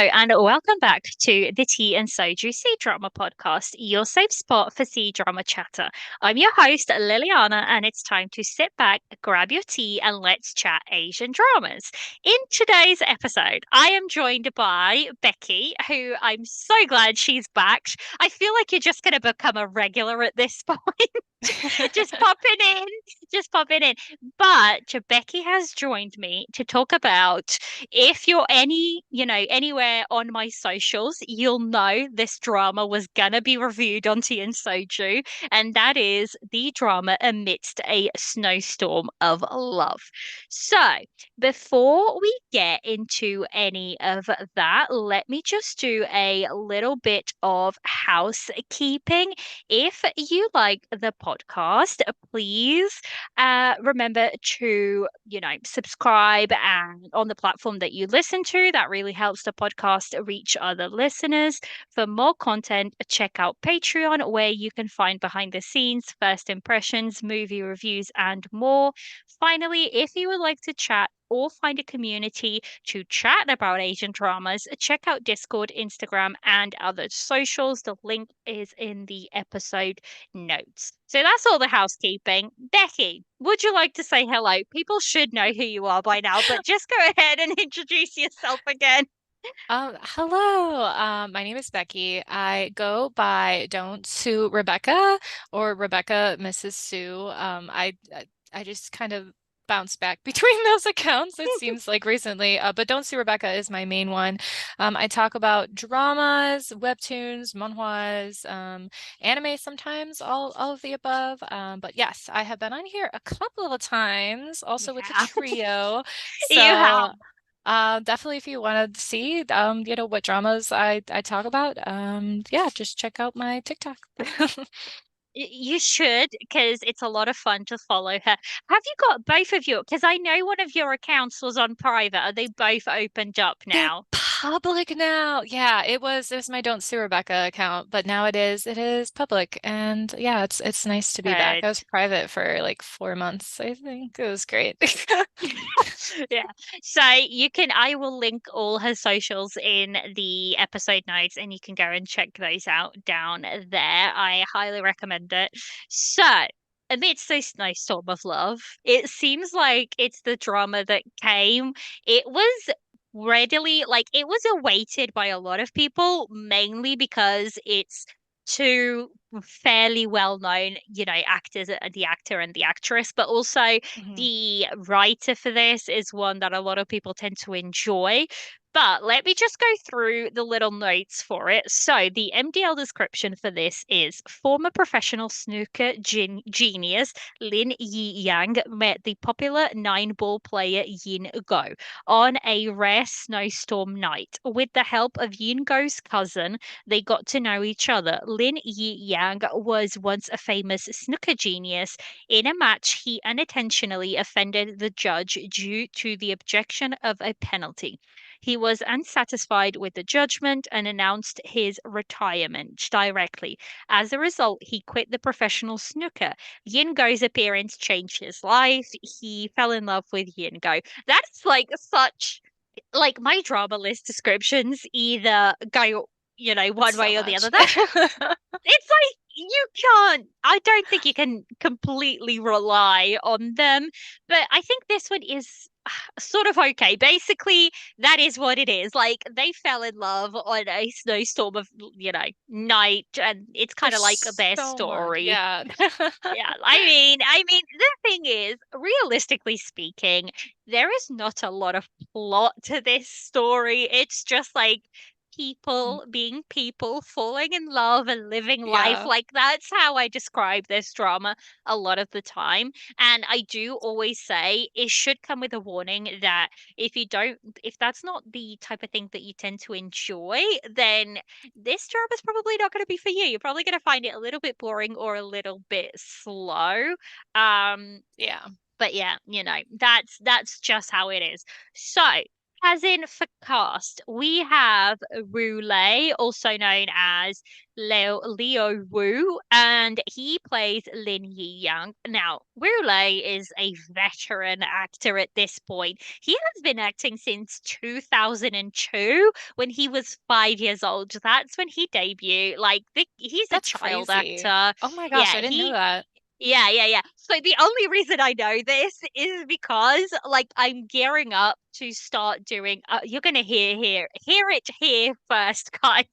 and welcome back to the Tea and Soju Sea Drama Podcast, your safe spot for sea drama chatter. I'm your host, Liliana, and it's time to sit back, grab your tea, and let's chat Asian dramas. In today's episode, I am joined by Becky, who I'm so glad she's back. I feel like you're just going to become a regular at this point. just popping in, just popping in. But Becky has joined me to talk about if you're anywhere on my socials, you'll know this drama was gonna be reviewed on Tea and Soju, and that is the drama Amidst a Snowstorm of Love. So, before we get into any of that, let me just do a little bit of housekeeping. If you like the podcast, please remember to, subscribe and on the platform that you listen to. That really helps the podcast reach other listeners. For more content, check out Patreon, where you can find behind the scenes, first impressions, movie reviews, and more. Finally, if you would like to chat or find a community to chat about Asian dramas, check out Discord, Instagram, and other socials. The link is in the episode notes. So that's all the housekeeping. Becky, would you like to say hello? People should know who you are by now, but just go ahead and introduce yourself again. Hello. My name is Becky. I go by Don't Sue Rebecca or Rebecca Mrs. Sue. I just kind of bounce back between those accounts, it seems like recently. But Don't Sue Rebecca is my main one. I talk about dramas, webtoons, manhwas, anime sometimes, all of the above. But yes, I have been on here a couple of times, also with the Yeah, trio. you have. So definitely if you want to see what dramas I talk about, yeah, just check out my TikTok. You should, because it's a lot of fun to follow her. Have you got both of your? Because I know one of your accounts was on private. Are they both opened up They're now? public now. Yeah, it was my Don't Sue Rebecca account, but now it is public. And yeah, it's nice to be back. Good. I was private for like 4 months, I think. It was great. Yeah. So I will link all her socials in the episode notes and you can go and check those out down there. I highly recommend it. So, amidst this snowstorm of love, it seems like it's the drama that came. It was it was awaited by a lot of people, mainly because it's two fairly well known, actors, the actor and the actress, but also Mhm. the writer for this is one that a lot of people tend to enjoy. But let me just go through the little notes for it. So, the MDL description for this is former professional snooker genius Lin Yi Yang met the popular nine ball player Yin Go on a rare snowstorm night. With the help of Yin Go's cousin, they got to know each other. Lin Yi Yang was once a famous snooker genius. In a match, he unintentionally offended the judge due to the objection of a penalty. He was unsatisfied with the judgment and announced his retirement directly. As a result, he quit the professional snooker. Yin Go's appearance changed his life. He fell in love with Yin Go. That's like such like my drama list descriptions either go, one So way or the much. other. That's it's like you can't, I don't think you can completely rely on them, but I think this one is sort of okay. Basically, that is what it is. Like they fell in love on a snowstorm of, night, and it's kind of like There's their so much. story. Yeah. Yeah, I mean, the thing is, realistically speaking, there is not a lot of plot to this story. It's just like people being people, falling in love and living life. Yeah. Like that's how I describe this drama a lot of the time. And I do always say it should come with a warning that if that's not the type of thing that you tend to enjoy, then this job is probably not going to be for you. You're probably going to find it a little bit boring or a little bit slow. Um, Yeah. but yeah, that's just how it is. So, As in for cast, we have Roulet, also known as Leo Wu, and he plays Lin Yi Yang. Now, Roulet is a veteran actor at this point. He has been acting since 2002 when he was 5 years old. That's when he debuted. Like, he's a That's child crazy. actor. Oh my gosh, Yeah, I didn't know that. yeah. So the only reason I know this is because like I'm gearing up to start doing you're gonna hear it here first, guys.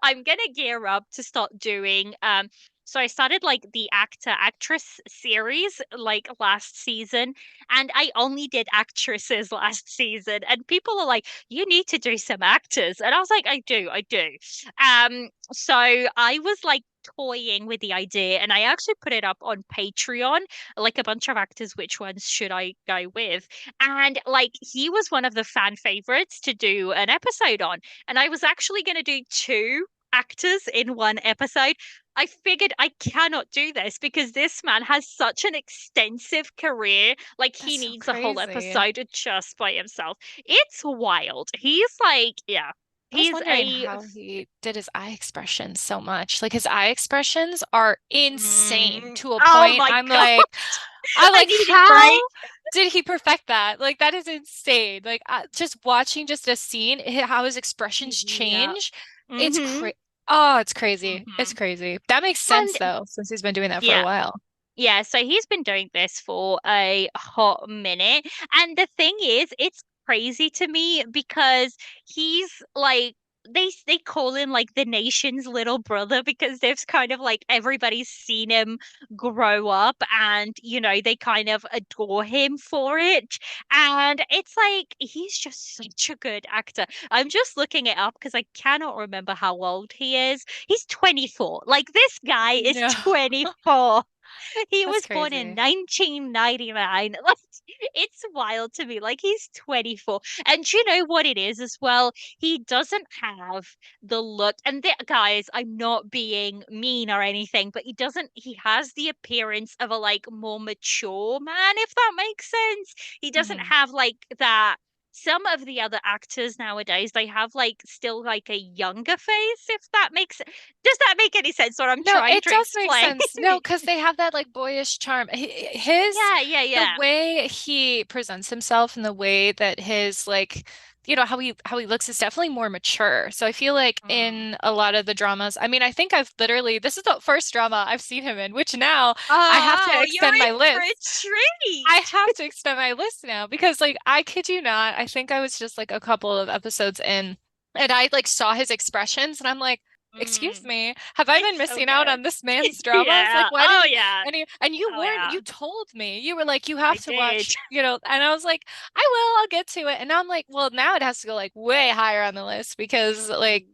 I'm gonna gear up to start doing so I started like the actor actress series like last season, and I only did actresses last season, and people are like, you need to do some actors, and I was like, I do. So I was like toying with the idea, and I actually put it up on Patreon, like a bunch of actors, which ones should I go with? And like he was one of the fan favorites to do an episode on. And I was actually going to do two actors in one episode. I figured I cannot do this because this man has such an extensive career. Like That's he so needs a whole crazy. episode just by himself. It's wild. He's like, yeah, I was he's wondering a how he did his eye expressions so much. Like his eye expressions are insane to a oh point. my God. I'm I like, need a break. how did he perfect that? Like that is insane. Like just watching just a scene, how his expressions Yeah. change, it's Mm-hmm. cra Oh, it's crazy. It's Mm-hmm. crazy. That makes sense And though, since he's been doing that for a yeah, while. yeah, so he's been doing this for a hot minute. And the thing is, it's crazy to me because he's like they call him like the nation's little brother because there's kind of like everybody's seen him grow up, and they kind of adore him for it. And it's like he's just such a good actor. I'm just looking it up because I cannot remember how old he is. He's 24. Like this guy is No, 24. He that's was born in crazy. 1999. Like, it's wild to me. Like, he's 24. And you know what it is as well? He doesn't have the look. And guys, I'm not being mean or anything, but he has the appearance of a like more mature man, if that makes sense. He doesn't Mhm. have like that. Some of the other actors nowadays, they have like still like a younger face, if that makes does that make any sense what I'm No, trying it to does make explain? sense. No, because they have that like boyish charm. The Yeah. way he presents himself and the way that his like, how he looks is definitely more mature. So I feel like Mm. in a lot of the dramas, I mean, I think this is the first drama I've seen him in, which now I have to Oh, you're extend in my for a list. I treat. have to extend my list now because like I kid you not, I think I was just like a couple of episodes in and I like saw his expressions and I'm like, excuse Mm. me, have I been It's so missing out good. on this man's dramas? Like Yeah. why Oh didn't yeah. and Oh yeah. you told me. You were like, you I have to did. watch, and I was like, I will, I'll get to it. And now I'm like, well, now it has to go like way higher on the list because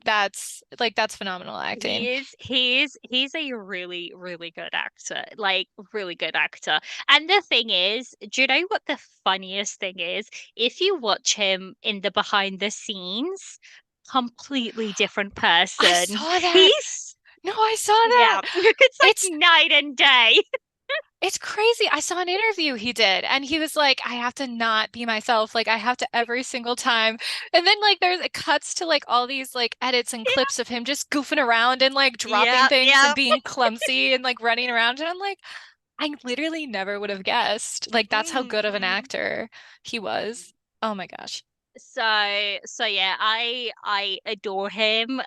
that's phenomenal acting. He's a really, really good actor. Like really good actor. And the thing is, do you know what the funniest thing is? If you watch him in the behind the scenes, completely different I person. saw that. He's No, I saw that. yeah, it's like It's night and day. It's crazy. I saw an interview he did, and he was like, I have to not be myself. Like, I have to every single time. And then, like, it cuts to like all these like edits and clips of him just goofing around and like dropping Yeah, things and yeah. being clumsy and like running around. And I'm like, I literally never would have guessed. Like, that's how good of an Hmm. actor he was. Oh my gosh. So yeah, I adore him.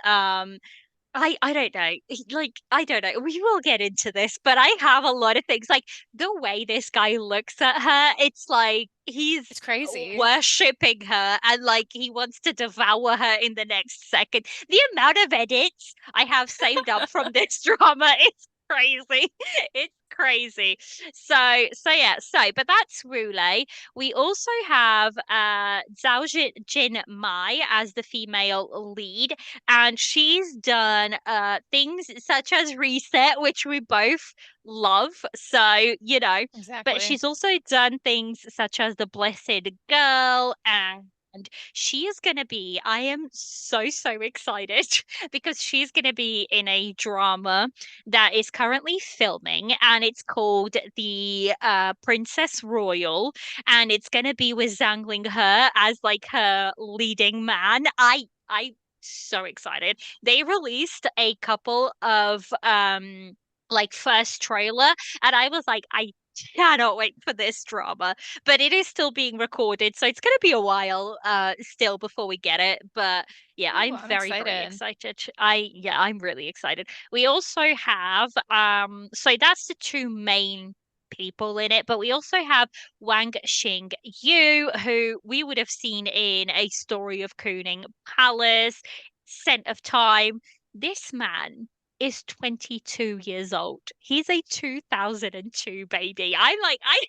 I don't know. Like I don't know. We will get into this, but I have a lot of things like the way this guy looks at her, it's like he's It's crazy. worshipping her and like he wants to devour her in the next second. The amount of edits I have saved up from this drama, it's crazy. It's crazy. So yeah, but that's Rule. We also have Zhao Jin Mai as the female lead, and she's done things such as Reset, which we both love. But Exactly. she's also done things such as The Blessed Girl and And she is going to be, I am so, so excited because she's going to be in a drama that is currently filming, and it's called The Princess Royal, and it's going to be with Zhang Ling He as like her leading man. I so excited. They released a couple of like first trailer, and I was like, I cannot wait for this drama. But it is still being recorded, so it's gonna be a while still before we get it. But yeah, Ooh, I'm I'm very, very excited. excited. I'm really excited. We also have so that's the two main people in it, but we also have Wang Xing Yu, who we would have seen in A Story of Cooning Palace, Scent of Time. This man is 22 years old. He's a 2002 baby. I'm like, I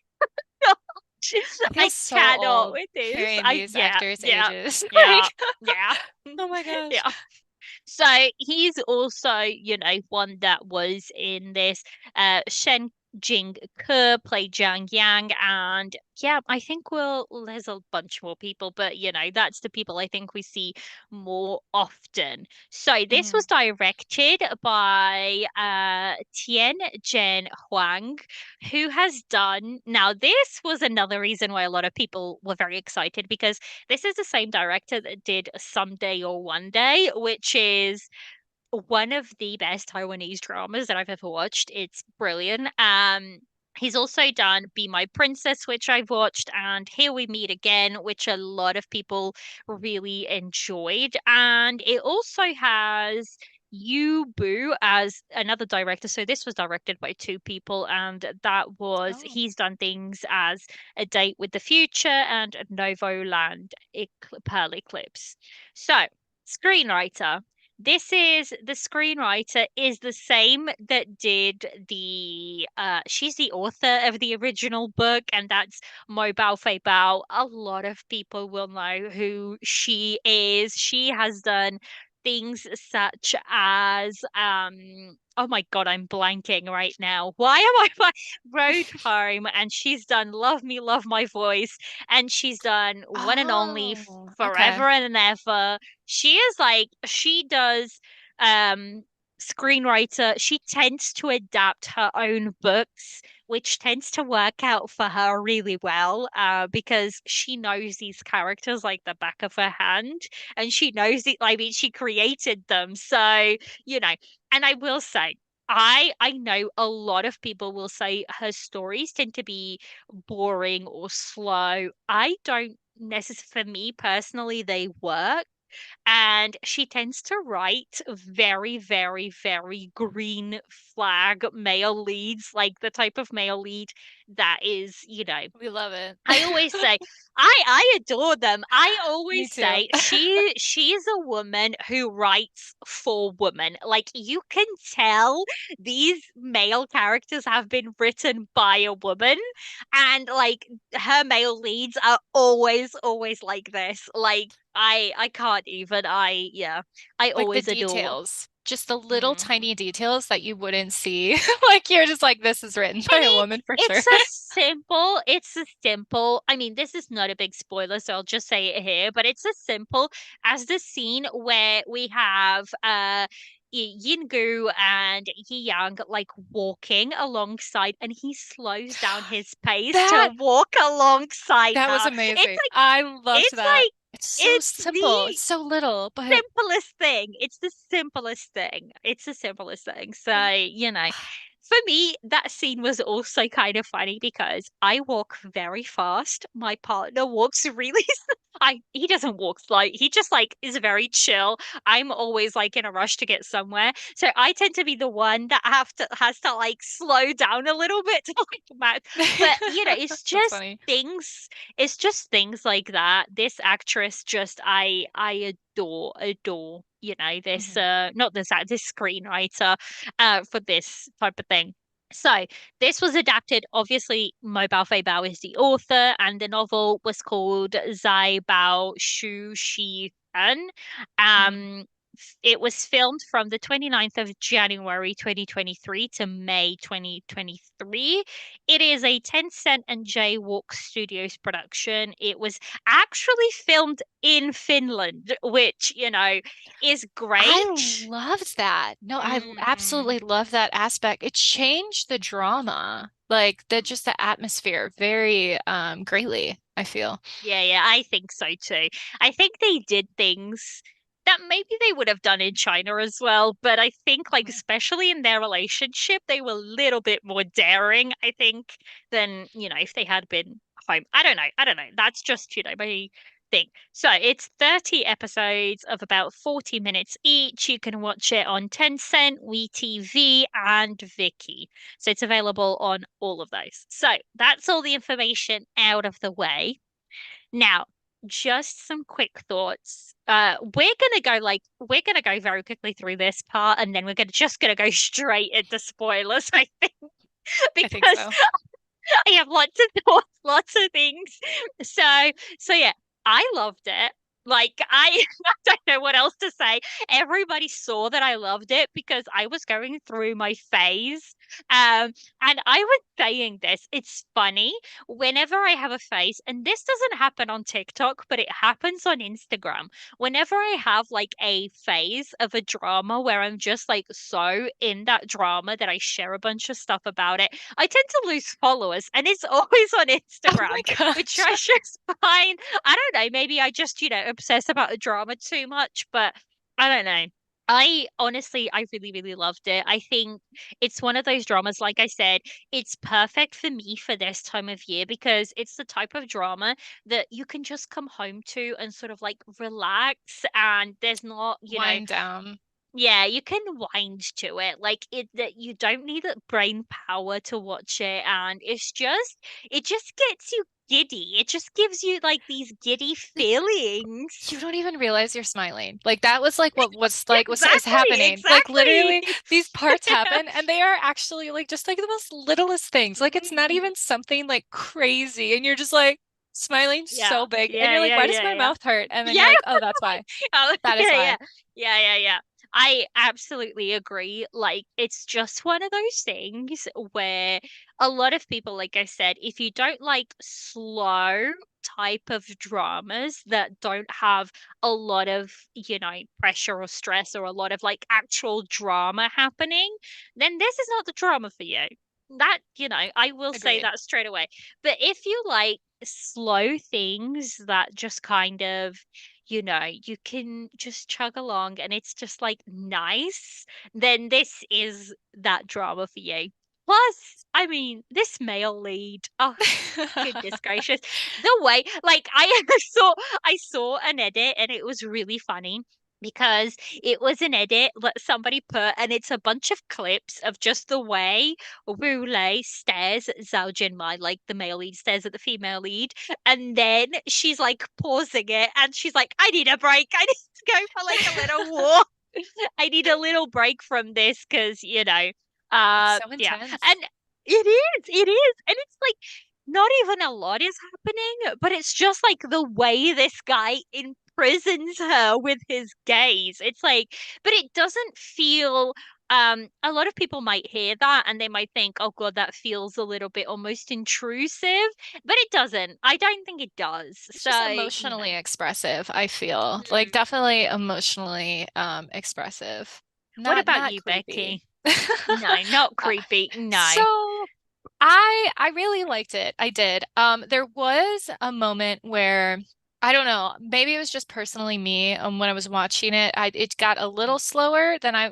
I feel I so cannot old with this. hearing I these yeah, actors' yeah, ages. yeah, Like, yeah. oh my gosh. Yeah. So he's also, one that was in this. Shen Jing Ke played Zhang Yang, and yeah, I think there's a bunch more people, but that's the people I think we see more often. So this Hmm. was directed by Tian Zhen Huang, who has done. Now, this was another reason why a lot of people were very excited because this is the same director that did Someday or One Day, which is one of the best Taiwanese dramas that I've ever watched. It's brilliant. He's also done Be My Princess, which I've watched, and Here We Meet Again, which a lot of people really enjoyed. And it also has Yu Bu as another director. So this was directed by two people, and Oh. he's done things as A Date with the Future and Novo Land Pearl Eclipse. So, screenwriter. This is the screenwriter is the same that did she's the author of the original book, and that's Mo Bao Fei Bao. A lot of people will know who she is. She has done things such as oh my God, I'm blanking right now. Why am I Road Home? And she's done Love Me, Love My Voice, and she's done One and Only, Oh, okay. Forever and Ever. She does um screenwriter. She tends to adapt her own books, which tends to work out for her really well, because she knows these characters like the back of her hand, and she knows it. I mean, she created them, so you know. And I will say, I know a lot of people will say her stories tend to be boring or slow. I don't necessarily, for me personally, they work. And she tends to write very, very, very green flag male leads, like the type of male lead that is, We love it. I always say I adore them. I Me always too. say she's a woman who writes for women. Like you can tell these male characters have been written by a woman, and like her male leads are always like this. Like I can't even. I Like the always adore. details, just the little Mm. tiny details that you wouldn't see. Like you're just like, this is written by And a woman for sure. it's a simple, I mean, this is not a big spoiler, so I'll just say it here, but it's as simple as the scene where we have Yingu and Yi Yang like walking alongside, and he slows down his pace to That walk alongside that was her. amazing. I loved It's that. like, It's so it's simple. It's the so little, but simplest thing. It's the simplest thing. It's the simplest thing. So, for me, that scene was also kind of funny because I walk very fast. My partner walks really he doesn't walk slow. He just like is very chill. I'm always like in a rush to get somewhere. So I tend to be the one that have to has to like slow down a little bit to like match. But that's funny. it's just things like that. This actress just I adore, this Hmm. not this screenwriter for this type of thing. So this was adapted. Obviously, Mo Bao Fei Bao is the author, and the novel was called Zai Bao Shu Shi An. Hmm. Um, it was filmed from the 29th of January 2023 to May 2023. It is a Tencent and Jaywalk Studios production. It was actually filmed in Finland, which, is I great. loved that. No, I Mm. absolutely love that aspect. It changed the drama, like the atmosphere very greatly, I feel. Yeah, yeah, I think so too. I think they did things that maybe they would have done in China as well, but I think like Mhm. especially in their relationship, they were a little bit more daring, I think, than, if they had been home. I don't know. I don't know. That's just, my thing. So it's 30 episodes of about 40 minutes each. You can watch it on Tencent, WeTV, and Viki. So it's available on all of those. So that's all the information out of the way. Now, just some quick thoughts. We're gonna go very quickly through this part, and then we're gonna go straight into spoilers, I think, I think because so. I have lots of thoughts, lots of things. So yeah, I loved it. Like I don't know what else to say. Everybody saw that I loved it because I was going through my phase. And I was saying this. It's funny whenever I have a phase, and this doesn't happen on TikTok, but it happens on Instagram. Whenever I have like a phase of a drama where I'm just like so in that drama that I share a bunch of stuff about it, I tend to lose followers, and it's always on Oh my Instagram, which gosh. I just find, I don't know, maybe I just, obsess about the drama too much, but I don't know. I really, really loved it. I think it's one of those dramas, like I said, it's perfect for me for this time of year because it's the type of drama that you can just come home to and sort of like relax, and there's not, Wind down. yeah, you can wind to it. Like it that you don't need the brain power to watch it, and it just gets you giddy. It just gives you like these giddy feelings. You don't even realize you're smiling. Like that was like what was Yeah, like was is exactly, happening. Like exactly. literally these parts happen and they are actually like just like the most littlest things. Like it's not Mm. even something like crazy and you're just like smiling Yeah, so big and yeah, you're like, yeah, why does yeah, my yeah. mouth hurt? And then Yeah, you're like, oh, that's why. oh, That is yeah, why. yeah. Yeah, yeah, yeah. I absolutely agree. Like, it's just one of those things where a lot of people, like I said, if you don't like slow type of dramas that don't have a lot of, pressure or stress or a lot of like actual drama happening, then this is not the drama for you. That, I will say Agreed. that straight away. But if you like slow things that just kind of, you can just chug along and it's just like nice, then this is that drama for you. Plus, I mean, this male lead, oh, goodness gracious. The way, like, I saw an edit and it was really funny because it was an edit that somebody put, and it's a bunch of clips of just the way Rule stares at Zhao Jinmai, like the male lead stares at the female lead, and then she's like pausing it, and she's like, "I need a break. I need to go for like a little walk. I need a little break from this because It's so yeah." intense. And it is, and it's like not even a lot is happening, but it's just like the way this guy imprisons her with his gaze. It's like, but it doesn't feel. A lot of people might hear that and they might think, oh God, that feels a little bit almost intrusive, but it doesn't. I don't think it does. It's just So, emotionally expressive, I feel. Like mm. definitely emotionally expressive. What Not about not you, creepy. Becky? No, not Uh, creepy. No. so I really liked it. I did. There was a moment where I don't know, maybe it was just personally me, when I was watching it, it got a little slower than I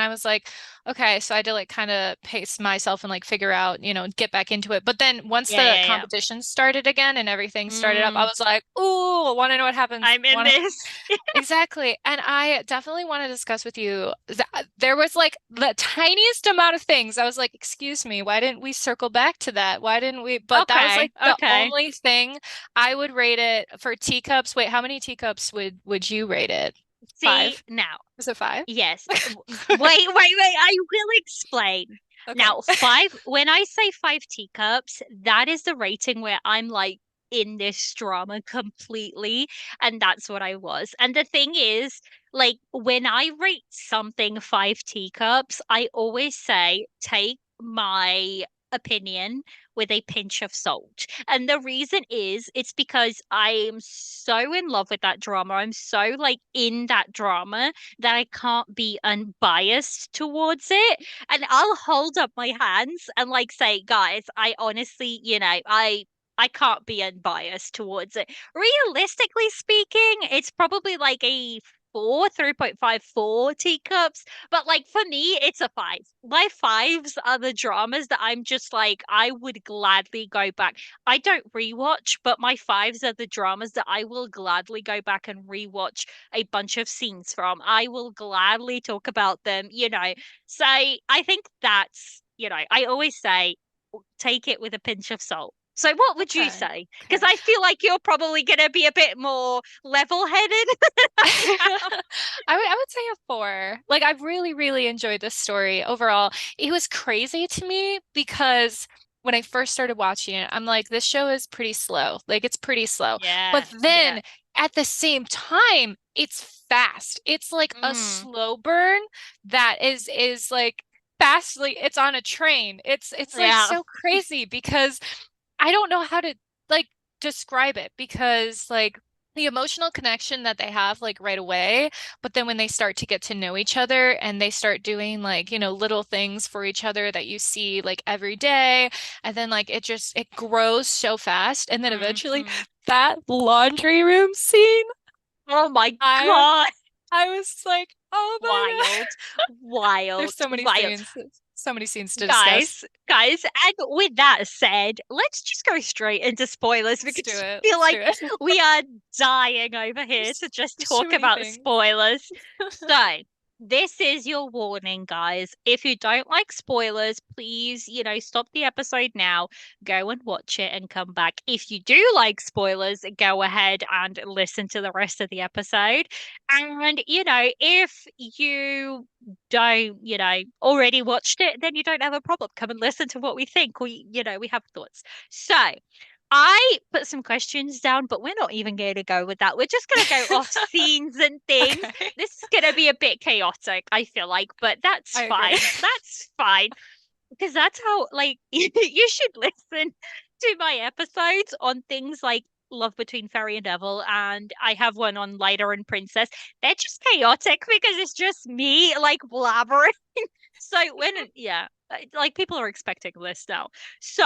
was like, okay, so I had to like kind of pace myself and like figure out, get back into it. But then once Yeah, the yeah, yeah. competition started again and everything started up, I Mm, was like, ooh, I want to know what happens. I'm in this. Exactly. And I definitely want to discuss with you that there was like the tiniest amount of things. I was like, excuse me, why didn't we circle back to that? Why didn't we? But that was Okay, like the okay. only thing I would rate it for teacups. Wait, how many teacups would you rate it? See, Five? now, Is it five? yes. Wait, wait, wait. I will explain. Okay. Now, five, when I say five teacups, that is the rating where I'm like in this drama completely. And that's what I was. And the thing is, like when I rate something 5 teacups, I always say take my opinion with a pinch of salt. And the reason is it's because I am so in love with that drama. I'm so like in that drama that I can't be unbiased towards it. And I'll hold up my hands and like say, guys, I honestly, I can't be unbiased towards it. Realistically speaking, it's probably like a 3.54 teacups. But like for me, it's a five. My fives are the dramas that I'm just like, I would gladly go back. I don't rewatch, but my fives are the dramas that I will gladly go back and rewatch a bunch of scenes from. I will gladly talk about them. So I think I always say take it with a pinch of salt. So what would you Okay. say? Because Okay. I feel like you're probably going to be a bit more level-headed. I would say a four. Like I really, really enjoyed this story overall. It was crazy to me because when I first started watching it, I'm like, this show is pretty slow. Like it's pretty slow. But Yeah, yeah. then at the same time, it's fast. It's like a Mm, slow burn that is like fast, like it's on a train. It's like yeah. so crazy because I don't know how to like describe it because like the emotional connection that they have like right away, but then when they start to get to know each other and they start doing like, little things for each other that you see like every day, and then like it grows so fast. And then eventually Hmm. that laundry room scene, Oh my I God. I was like, oh my God. Wild, wild, There's wild. so many scenes to discuss. Guys, and with that said, let's just go straight into spoilers Let's do because it. I feel Let's do like it. we are dying over here to just There's too talk many about things. spoilers. So, this is your warning, guys. If you don't like spoilers, please, stop the episode now, go and watch it and come back. If you do like spoilers, go ahead and listen to the rest of the episode. And, if you don't, already watched it, then you don't have a problem. Come and listen to what we think. We have thoughts. So I put some questions down, but we're not even going to go with that. We're just going to go off scenes and things. Okay. This is going to be a bit chaotic, I feel like, but that's I agree. fine. That's fine. Because that's how, like, you should listen to my episodes on things like Love Between Fairy and Devil, and I have one on Lighter and Princess. They're just chaotic because it's just me, like, blabbering. So yeah, like people are expecting this now. So,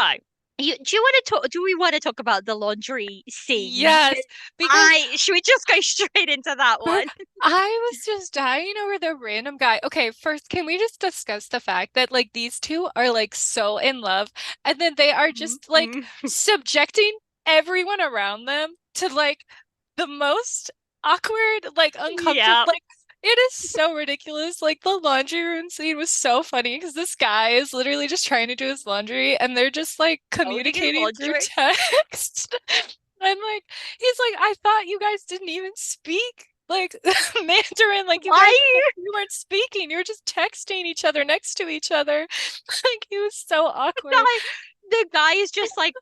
do you want to talk? Do we want to talk about the laundry scene? Yes, because Should we just go straight into that for, one? I was just dying over the random guy. Okay, first, can we just discuss the fact that like these two are like so in love and then they are just like Mhm. subjecting everyone around them to like the most awkward, like uncomfortable, Yeah, like it is so ridiculous. Like the laundry room scene was so funny because this guy is literally just trying to do his laundry and they're just like folding his communicating through laundry. text. And like he's like, I thought you guys didn't even speak like Mandarin, like Why? you weren't speaking, you were just texting each other next to each other. Like he was so awkward. Guy, the guy is just like,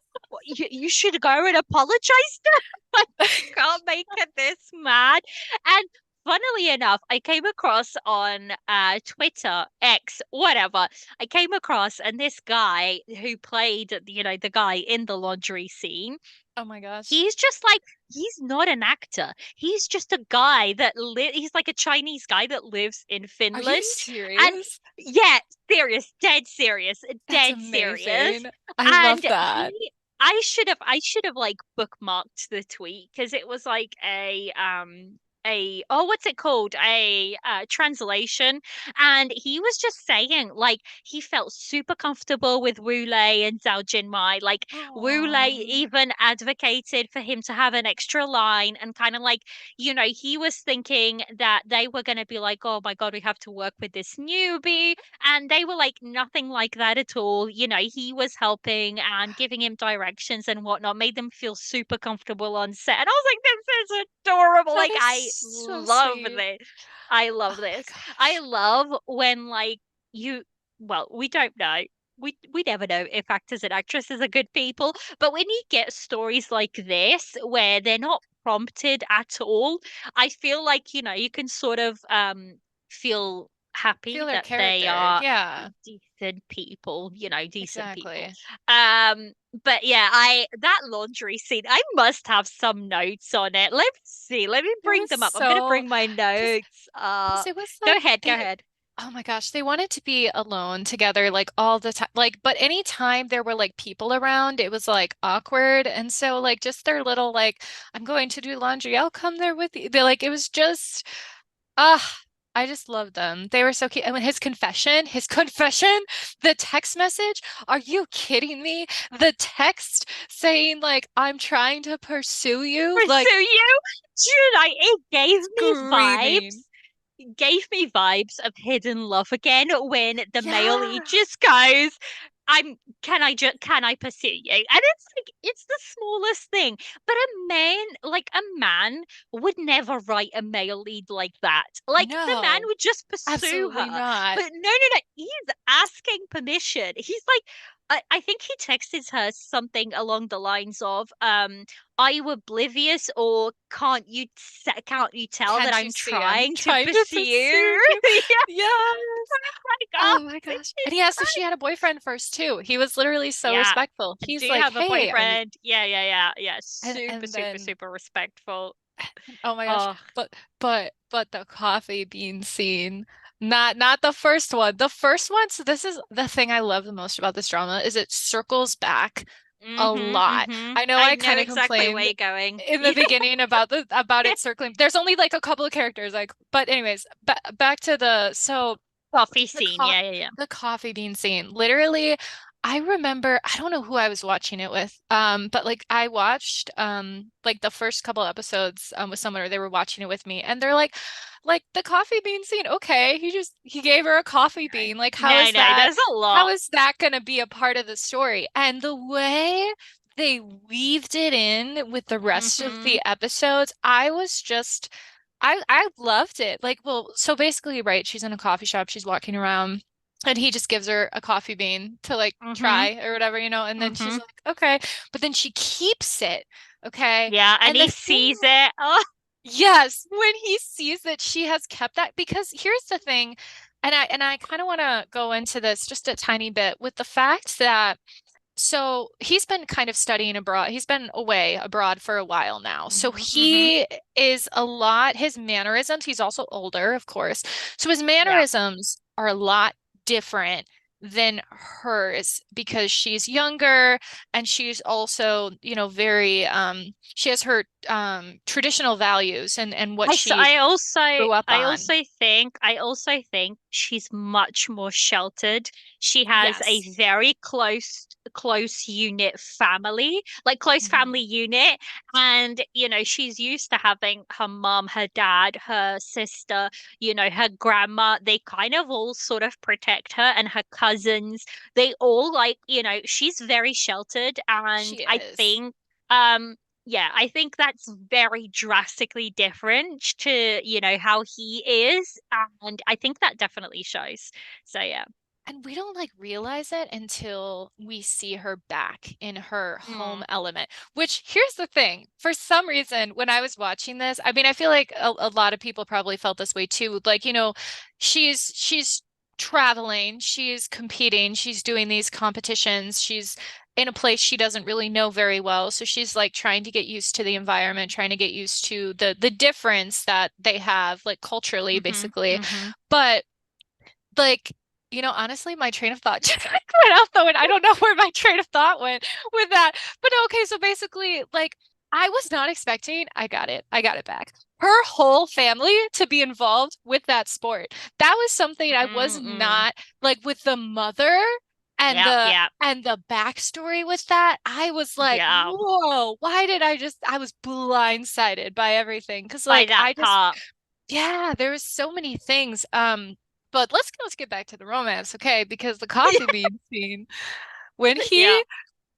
You should go and apologize to her." I can't make it this mad. And funnily enough, I came across on Twitter, X, whatever. I came across and this guy who played, the guy in the laundry scene. Oh my gosh. He's just like he's not an actor. He's just a guy he's like a Chinese guy that lives in Are you Finland. And serious? yeah, serious, That's dead serious. amazing. I love And that. he I should have like bookmarked the tweet because it was like a oh, what's it called, a translation, and he was just saying like he felt super comfortable with Wu Lei and Zhao Jinmai. Like Wu Lei Oh, even advocated for him to have an extra line, and kind of like, he was thinking that they were going to be like, oh my God, we have to work with this newbie. And they were like, nothing like that at all. He was helping and giving him directions and whatnot, made them feel super comfortable on set. And I was like, this is adorable. that Like, is I so love sweet. this. I Oh love my this. I gosh. love when, like, well, we don't know. We never know if actors and actresses are good people, but when you get stories like this where they're not prompted at all. I feel like, you can sort of feel happy Feel their that they character. are Yeah, decent people, decent people. exactly. Um, but yeah, I that laundry scene, I must have some notes on it. Let me see. Let me It bring was them up. I'm gonna so, bring my because notes. it was Go like ahead, go they, ahead. oh my gosh, they wanted to be alone together like all the time. Like, but anytime there were like people around, it was like awkward. And so like just their little like, I'm going to do laundry, I'll come there with you. They like it was just I just loved them. They were so cute. And when his confession, the text message, are you kidding me? The text saying like, I'm trying to pursue you, Pursue like you? Do you know, it gave me screaming. vibes. Gave me vibes of Hidden Love again when the male lead Yeah. just goes, can I pursue you? And it's like it's the smallest thing. But a man would never write a male lead like that. Like the man No, would just pursue absolutely her. not. But no, no, no. He's asking permission. He's like I think he texted her something along the lines of, are you oblivious or can't you tell that Can't you I'm see I'm trying to trying to pursue pursue you? you? Yeah, Yes. my God, Oh my gosh. And he it's asked if she had a boyfriend first too. He was literally so yeah. respectful. He's Do you like, have a "Hey, are you?" boyfriend? Yeah, yeah, yeah, yeah. Super, And super, then super respectful. oh my gosh. Oh, But the coffee bean scene. Not the first one. The first one, so this is the thing I love the most about this drama is it circles back a lot. I know I I know kind of exactly where complained you're going. in the beginning about it circling. There's only like a couple of characters like but anyways, back to the so Coffee the scene. co Yeah, yeah, yeah. the coffee bean scene. Literally, I remember, I don't know who I was watching it with. But like I watched like the first couple episodes with someone or they were watching it with me and they're like the coffee bean scene, okay, he gave her a coffee bean. Like No, no, there's a how lot. is that gonna be a part of the story? And the way they weaved it in with the rest of Mm-hmm. the episodes, I was just I loved it. Like, well, so basically, right, she's in a coffee shop, she's walking around, and he just gives her a coffee bean to like Mm-hmm. try or whatever, and then she's Mm-hmm. like, okay. But then she keeps it, okay? Yeah, and And the he thing, sees it. Oh, yes, when he sees that she has kept that, because here's the thing, and I kind of want to go into this just a tiny bit with the fact that so he's been kind of studying abroad. He's been away abroad for a while now. So mm-hmm, mm-hmm. he is a lot, his mannerisms, he's also older, of course. So his Yeah. mannerisms are a lot different than hers because she's younger and she's also, very she has her traditional values and what I, s- she grew up on. I also think she's much more sheltered. She has a Yes. very close unit family, like close family Mhm. unit. And, she's used to having her mom, her dad, her sister, her grandma. They kind of all sort of protect her and her cousins. They all she's very sheltered. And She I is. think, yeah, I think that's very drastically different to, how he is. And I think that definitely shows. So, yeah. And we don't like realize it until we see her back in her home Mm. element. Which here's the thing. For some reason, when I was watching this, I mean, I feel like a lot of people probably felt this way too. Like, she's traveling, she's competing, she's doing these competitions, she's in a place she doesn't really know very well. So she's like trying to get used to the environment, trying to get used to the difference that they have, like culturally, Mm-hmm. basically. Mm-hmm. But like, honestly, my train of thought just went out the window. I don't know where my train of thought went with that. But okay, so basically, like, I was not expecting, I got it. I got it back. Her whole family to be involved with that sport. That was something I was Mm-mm. not like with the mother and Yep. the Yep. and the backstory with that. I was like, Yeah. whoa, why did I was blindsided by everything. Because By like that I just part. yeah, there was so many things. But let's get back to the romance, okay? Because the coffee bean scene, when Yeah.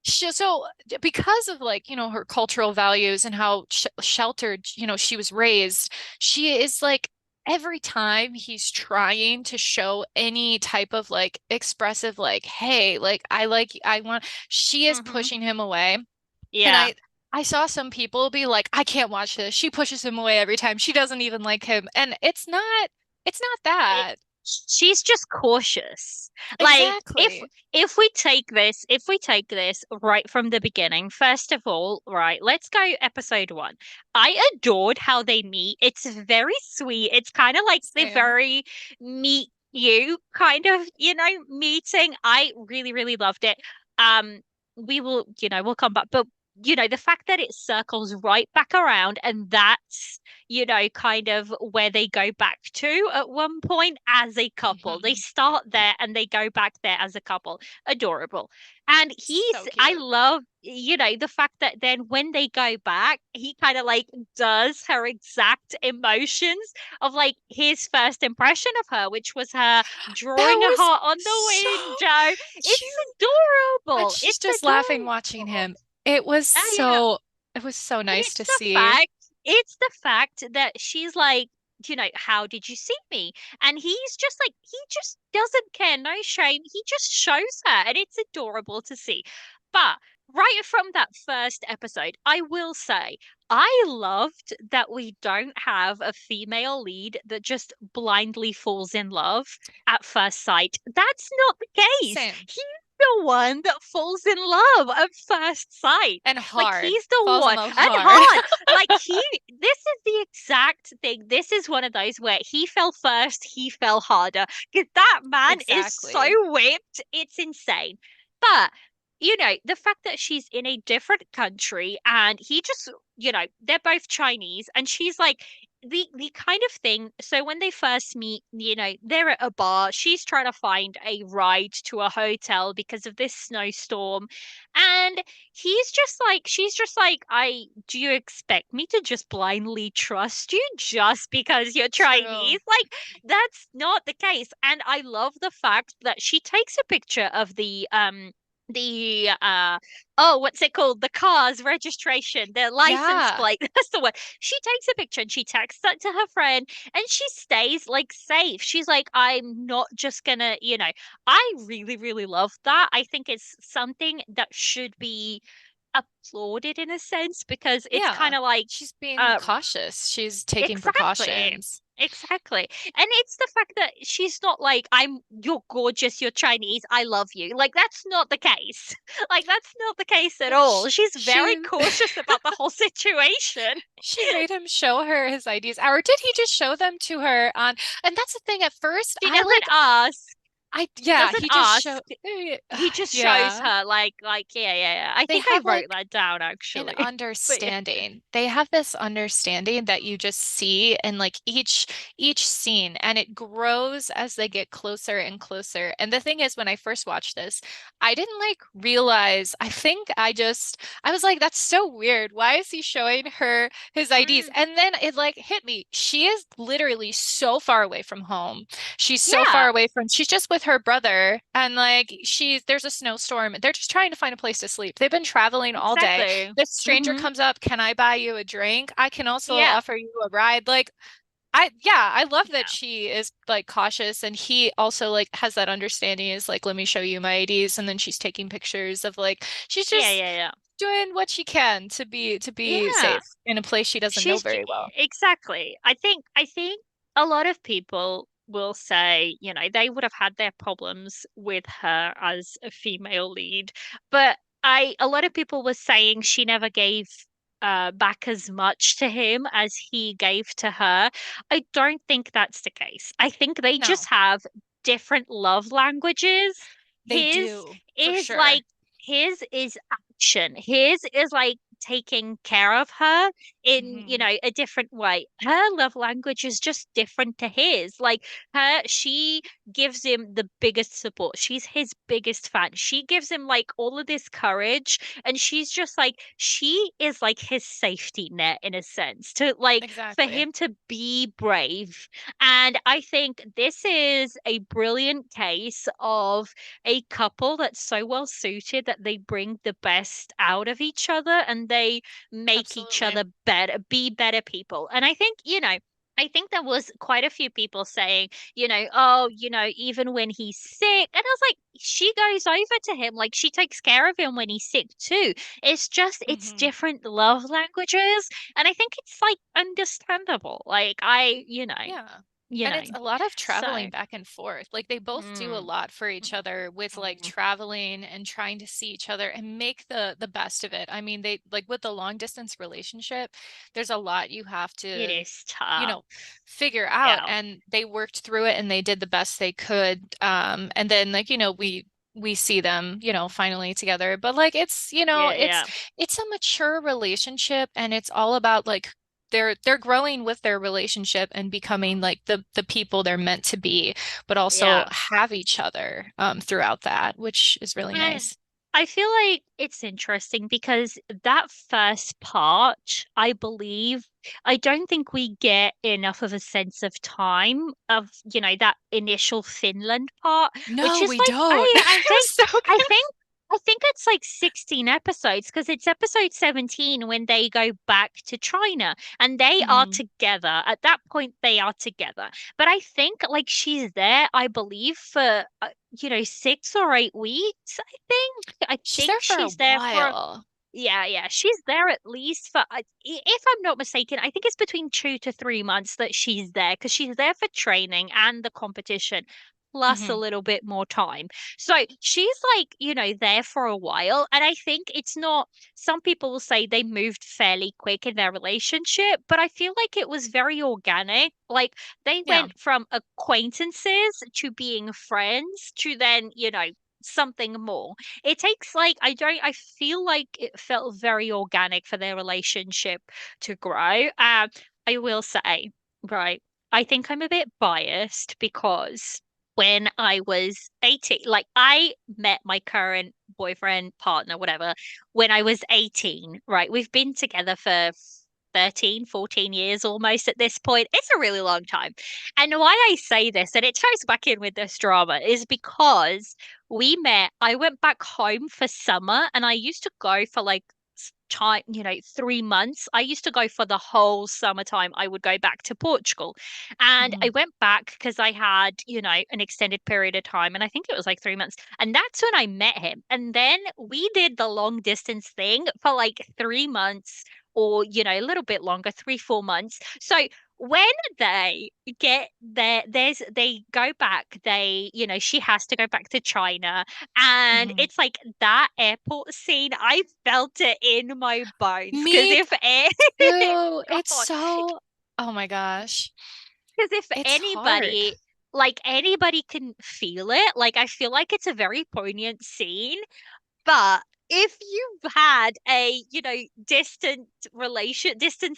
so because of like, her cultural values and how sheltered, she was raised, she is like every time he's trying to show any type of like expressive like, hey, like I want, she is Mm-hmm. pushing him away. And Yeah. I saw some people be like, I can't watch this. She pushes him away every time. She doesn't even like him. And it's not It, that. she's just cautious. Like Exactly. if we take this right from the beginning, first of all, right, let's go episode one. I adored how they meet. It's very sweet. It's kind of like the Same. very meet you kind of, meeting. I really, really loved it. We will, we'll come back, but the fact that it circles right back around and that's kind of where they go back to at one point as a couple. They Mhm. start there and they go back there as a couple. Adorable. And So I cute. love, the fact that then when they go back, he kind of like does her exact emotions of like his first impression of her, which was her That drawing a was heart on the so window. It's cute. And adorable. she's It's just laughing watching adorable. him. It was Yeah. so it was so And nice to see. it's the fact that she's like, how did you see me? And he's just like, he just doesn't care, no shame. He just shows her, and it's adorable to see. But right from that first episode, I will say, I loved that we don't have a female lead that just blindly falls in love at first sight. That's not the case. Same. He's the one that falls in love at first sight. And Like hard. he's the Falls in one, love and hard. hard. Like this is the exact thing. This is one of those where he fell first, he fell harder. Because that man is so Exactly. whipped, it's insane. But the fact that she's in a different country and he just, they're both Chinese, and she's like the kind of thing. So when they first meet, they're at a bar. She's trying to find a ride to a hotel because of this snowstorm. And she's just like, do you expect me to just blindly trust you just because you're True. Chinese? Like, that's not the case. And I love the fact that she takes a picture of the oh, what's it called? The car's registration, the license Yeah. plate. That's the one. She takes a picture and she texts that to her friend and she stays like safe. She's like, I'm not just gonna, I really, really love that. I think it's something that should be applauded in a sense because it's Yeah. kind of like, She's being uh, cautious. She's taking exactly. precautions. Exactly. And it's the fact that she's not like, you're gorgeous, you're Chinese, I love you. Like, that's not the case. Like, that's not the case at all. She's very She cautious about the whole situation. she made him show her his IDs. Or did he just show them to her on and that's the thing at first She doesn't ask. She yeah, doesn't he just ask. showed He just shows yeah. her like, yeah, yeah, yeah. I They think I have wrote like that down an actually. But yeah. understanding. They have this understanding that you just see in like each scene and it grows as they get closer and closer. And the thing is when I first watched this, I didn't like realize, I was like that's so weird. Why is he showing her his IDs? Mm, And then it like hit me. She is literally so far away from home. She's so far yeah, away from she's just with her brother and like there's a snowstorm. They're just trying to find a place to sleep. They've been traveling all day. exactly. This stranger Hmm. comes up, can I buy you a drink? I can also Yeah. offer you a ride. Like I love that Yeah. she is like cautious and he also like has that understanding is like let me show you my IDs and then she's taking pictures of like she's Yeah, just yeah, yeah. doing what she can to be Yeah. safe in a place she doesn't know She's very well. exactly. I think a lot of people will say, they would have had their problems with her as a female lead, but I a lot of people were saying she never gave back as much to him as he gave to her. I don't think that's the case. I think they just No, have different love languages. they His do for is sure. like his is action. His is like taking care of her in, Hmm. a different way. Her love language is just different to his. Like she gives him the biggest support. She's his biggest fan. She gives him like all of this courage, and she's just like, she is like his safety net in a sense to like for Exactly. him to be brave. And I think this is a brilliant case of a couple that's so well suited that they bring the best out of each other and they make each Absolutely. other better, be better people. And I think, I think there was quite a few people saying, oh, even when he's sick. And I was like, she goes over to him, like she takes care of him when he's sick too. It's Hmm. different love languages. And I think it's like understandable. Like Yeah. you And know. it's a lot of So, traveling back and forth. Like they both do a mm, lot for each other with like mm, traveling and trying to see each other and make the best of it. I mean, they like with the long distance relationship, there's a lot you have it to, is you tough. know, figure out, Yeah. and they worked through it and they did the best they could. And then like, we see them, finally together. But like it's, Yeah, yeah. it's a mature relationship, and it's all about like they're growing with their relationship and becoming Mhm. like the people they're meant to be, but also Yeah. have each other throughout that, which is really And nice. I feel like it's interesting because that first part, I believe, I don't think we get enough of a sense of time of, that initial Finland part, which No, is we like, don't. I, I It was think, so I good. think, I think it's like 16 episodes because it's episode 17 when they go back to China and they are Mhm. together. At that point, they are together. But I think like she's there, I believe, for 6 or 8 weeks. I She's there think for a she's there for while. yeah, yeah. She's there at least for if I'm not mistaken, I think it's between 2 to 3 months that she's there because she's there for training and the competition. Plus a Hmm. little bit more time. So she's like, there for a while. And I think it's not, some people will say they moved fairly quick in their relationship, but I feel like it was very organic. Like they Yeah. went from acquaintances to being friends to then, something more. It takes like I feel like it felt very organic for their relationship to grow. I will say, right, I think I'm a bit biased because when I was 18, like I met my current boyfriend, partner, whatever, when I was 18, right? We've been together for 13, 14 years almost at this point. It's a really long time. And why I say this, and it ties back in with this drama, is because we met, I went back home for summer and I used to go for like time, 3 months. I used to go for the whole summertime. I would go back to Portugal. And I Hmm. went back because I had, an extended period of time. And I think it was like 3 months. And that's when I met him. And then we did the long distance thing for like 3 months or, a little bit longer, 3, 4 months. So when they get there, they go back, she has to go back to China. And Hmm. it's like that airport scene, I felt it in my bones. Because Me too. It's God, so, oh my gosh. because if It's hard. anybody can feel it, like I feel like it's a very poignant scene. But if you've had a, distance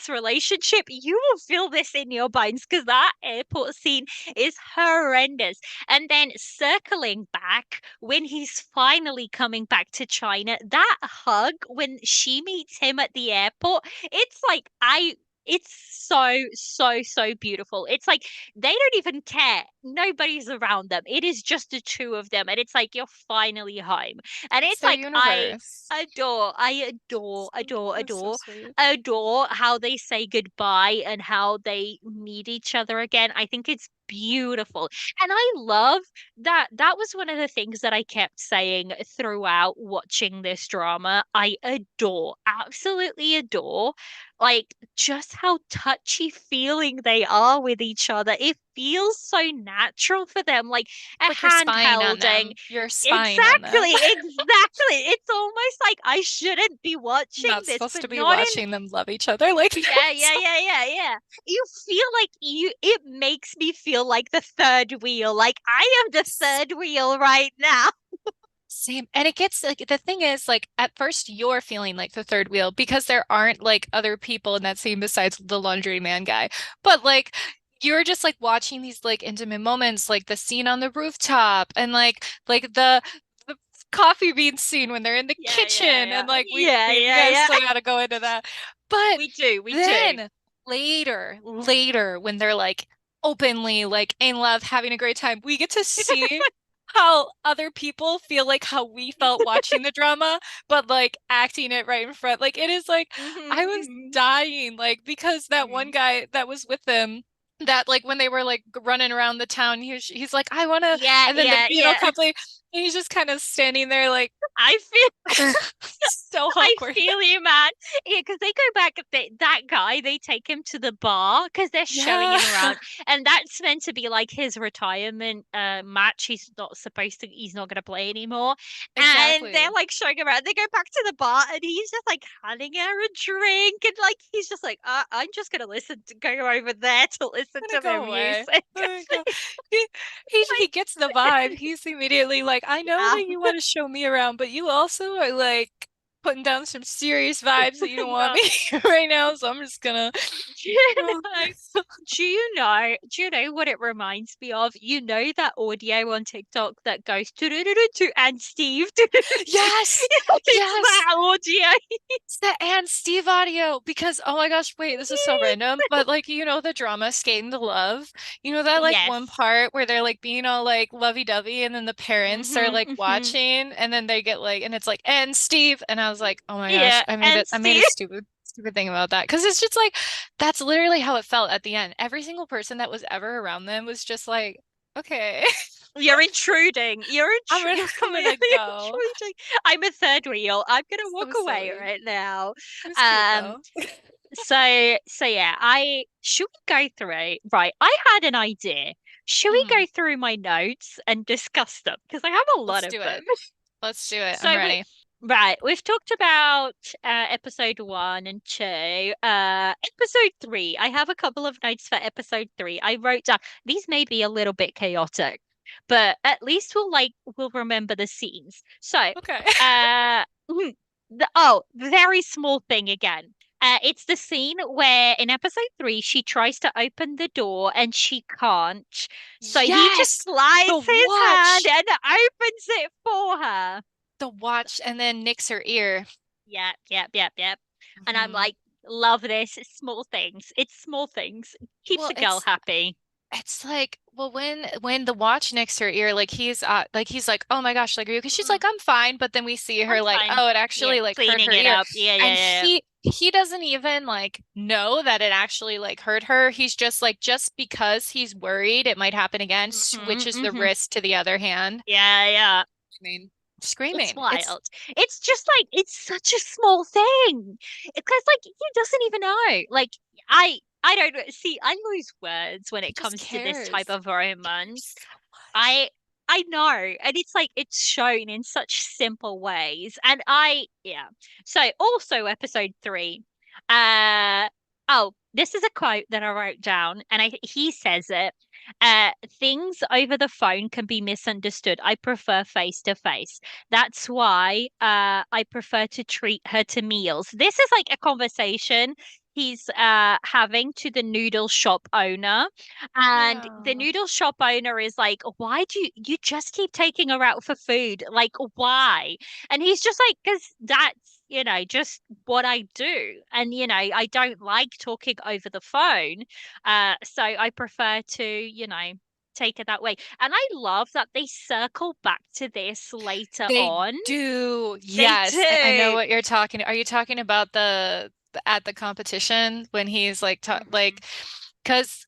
relationship, you will feel this in your bones because that airport scene is horrendous. And then circling back when he's finally coming back to China, that hug when she meets him at the airport, it's like it's so, so, so beautiful. It's like they don't even care. Nobody's around them. It is just the two of them. And it's like you're finally home. And It's it's their like universe. I adore, adore, That's so adore, sweet. adore how they say goodbye and how they meet each other again. I think it's beautiful. And I love that that was one of the things that I kept saying throughout watching this drama. I adore, absolutely adore, like just how touchy feeling they are with each other. It feels so natural for them, like a Like you're hand spying on holding. them. You're spying on them. Exactly, exactly. It's almost like I shouldn't be watching Not this, supposed but to be not in. watching them love each other like Yeah, this. yeah, yeah, yeah, yeah. You feel like it makes me feel like the third wheel. Like I am the third wheel right now. Same. And it gets like the thing is like at first you're feeling like the third wheel because there aren't like other people in that scene besides the laundryman guy. But like you're just like watching these like intimate moments, like the scene on the rooftop and like the coffee bean scene when they're in the Yeah, yeah, kitchen and yeah. like Yeah, we yeah, guys yeah. still gotta go into that. But We do, we do. then later when they're like openly like in love, having a great time, we get to see how other people feel like how we felt watching the drama, but like acting it right in front. Like it is like Hmm, I was hmm, dying, like because that one hmm. guy that was with them. that like when they were like running around the town, he's like, I wanna, Yeah, and then the yeah, piano yeah. company, and he's just kind of standing there like I feel so I awkward. feel you, man. Yeah, because they go back, that guy, they take him to the bar because they're showing Yeah, him around. And that's meant to be like his retirement match. He's not going to play anymore. And they're exactly. like showing him around. They go back to the bar and he's just like handing her a drink. And like, he's just like, I'm just going to go over there to listen Gonna to their go away. music. Oh my God. He, he Like, gets the vibe. He's immediately like, I know yeah, that you want to show me around, but you also are like putting down some serious vibes that you don't want yeah. me right now, so I'm just gonna Do you oh. know? Do you know what it reminds me of? You know that audio on TikTok that goes to and Steve. Yes, It's yes. that audio. It's the and Steve audio because oh my gosh, wait, this is so random, but like the drama Skating to Love, that like one Yes. part where they're like being all like lovey-dovey and then the parents are like Hmm. watching and then they get like and it's like and Steve and I was like, "Oh my gosh, Yeah, and I made a Steve. stupid thing about that." Because it's just like that's literally how it felt at the end. Every single person that was ever around them was just like, "Okay, You're intruding. You're I'm completely gonna go." intruding. I'm a third wheel. I'm gonna walk So away silly. right now. It was cute Um, though. so yeah, I should we go through? Right, I had an idea. Should we Mhm. go through my notes and discuss them? Because I have a lot Let's of do them. it. Let's do it. I'm So we ready. right, we've talked about episode 1 and 2. Episode 3, I have a couple of notes for episode 3. I wrote down these may be a little bit chaotic, but at least we'll remember the scenes. So, Okay. uh, very small thing again. It's the scene where in episode 3 she tries to open the door and she can't. So he just Yes, the slides his hand watch. and opens it for her. The watch and then nicks her ear. Yep, yep, yep, yep. And I'm Hmm. like, love this. It's small things. It's small things. Keeps Well, a girl happy. it's like well when the watch nicks her ear like he's like oh my gosh like are you because she's Mm, like I'm fine but then we see I'm her like fine. oh it Yeah, actually like hurt cleaning her it ear up. Yeah, and yeah, he doesn't even like know that it actually like hurt her he's just like just because he's worried it might happen again yeah. Hmm, switches the hmm. wrist to the other hand. Yeah, yeah. I mean It's screaming it's wild. It's just like it's such a small thing. Because like he doesn't even know. Like I don't see. I lose words when he it just comes to this type cares of cares romance. so much. I know, and it's like it's shown in such simple ways. And I yeah. So also episode 3. Uh this is a quote that I wrote down and he says it. Things over the phone can be misunderstood. I prefer face to face. That's why I prefer to treat her to meals. This is like a conversation he's having to the noodle shop owner, and the Yeah. noodle shop owner is like, why do you just keep taking her out for food? Like, why? And he's just like, because that's, just what I do. And, I don't like talking over the phone. So I prefer to, take it that way. And I love that they circle back to this later They on. do. They Yes. I know do. what you're talking. Are you talking about at the competition when he's like Mhm. cuz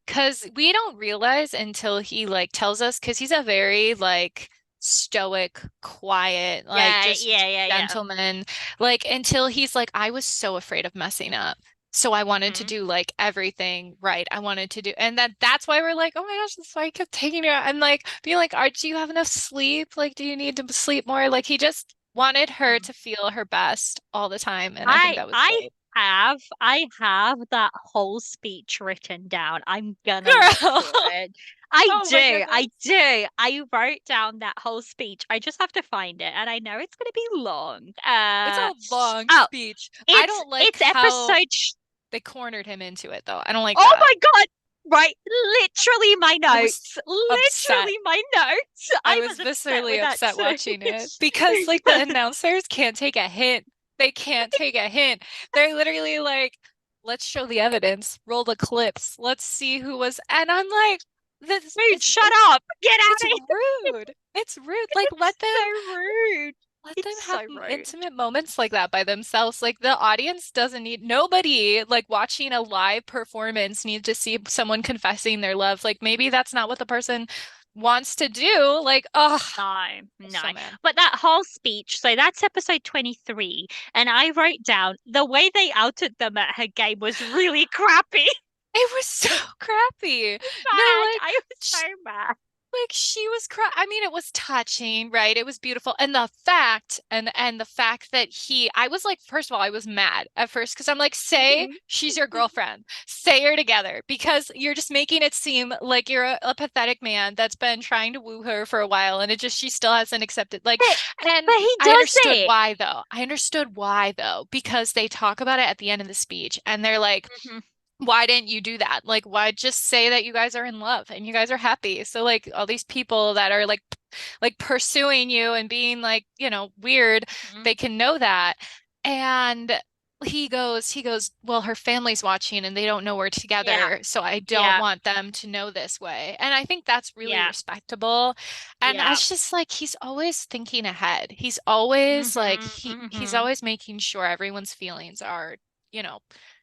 we don't realize until he like tells us cuz he's a very like stoic, quiet, like Yeah, yeah, just yeah, yeah. gentleman like until he's like I was so afraid of messing up. So I wanted to Hmm. do like everything right. I wanted to do, and that's why we're like, oh my gosh, that's why I kept taking her out. And like being like, do you have enough sleep? Like, do you need to sleep more? Like he just wanted her to feel her best all the time. And I think I that was I great. I have that whole speech written down. I'm gonna look Girl. for it. I Oh my do. I goodness. do. I wrote down that whole speech. I just have to find it, and I know it's gonna be long. It's a long Oh, speech. I it's don't like it's how episode. they cornered him into it though. I don't like Oh that. my God! Right, literally my I was notes. upset. Literally my notes. I I was was upset viscerally with that upset watching it speech. because like the announcers can't take a hint. They can't take a hint. They're literally like, let's show the evidence, roll the clips, let's see who was. And I'm like, this Dude, shut up! Get out it's of here! rude. It's rude. Like let So them rude. Let them It's have so rude. intimate moments like that by themselves. Like the audience doesn't need nobody like watching a live performance needs to see someone confessing their love. Like maybe that's not what the person wants to do. Like, oh, No, no. so mad. But that whole speech, so that's episode 23, and I wrote down the way they outed them at her game was really crappy. It was so crappy. No, Bad. like I was so mad. she was cry I mean it was touching, right? It was beautiful. And the fact that I was like, first of all, I was mad at first because I'm like, say Mhm. she's your girlfriend. Say her together because you're just making it seem like you're a pathetic man that's been trying to woo her for a while and it just she still hasn't accepted. Like, But, and but he I does understood it. why though. I understood why though, because they talk about it at the end of the speech and they're like, Mhm. why didn't you do that? Like, why just say that you guys are in love and you guys are happy? So like all these people that are like pursuing you and being like, weird, Mhm. they can know that. And he goes, well, her family's watching and they don't know we're Yeah, together, so I don't yeah, want them to know this way. And I think that's really yeah, respectable. And yeah. it's just like he's always thinking ahead. He's always like Mhm. he's Mhm. always making sure everyone's feelings are, you know,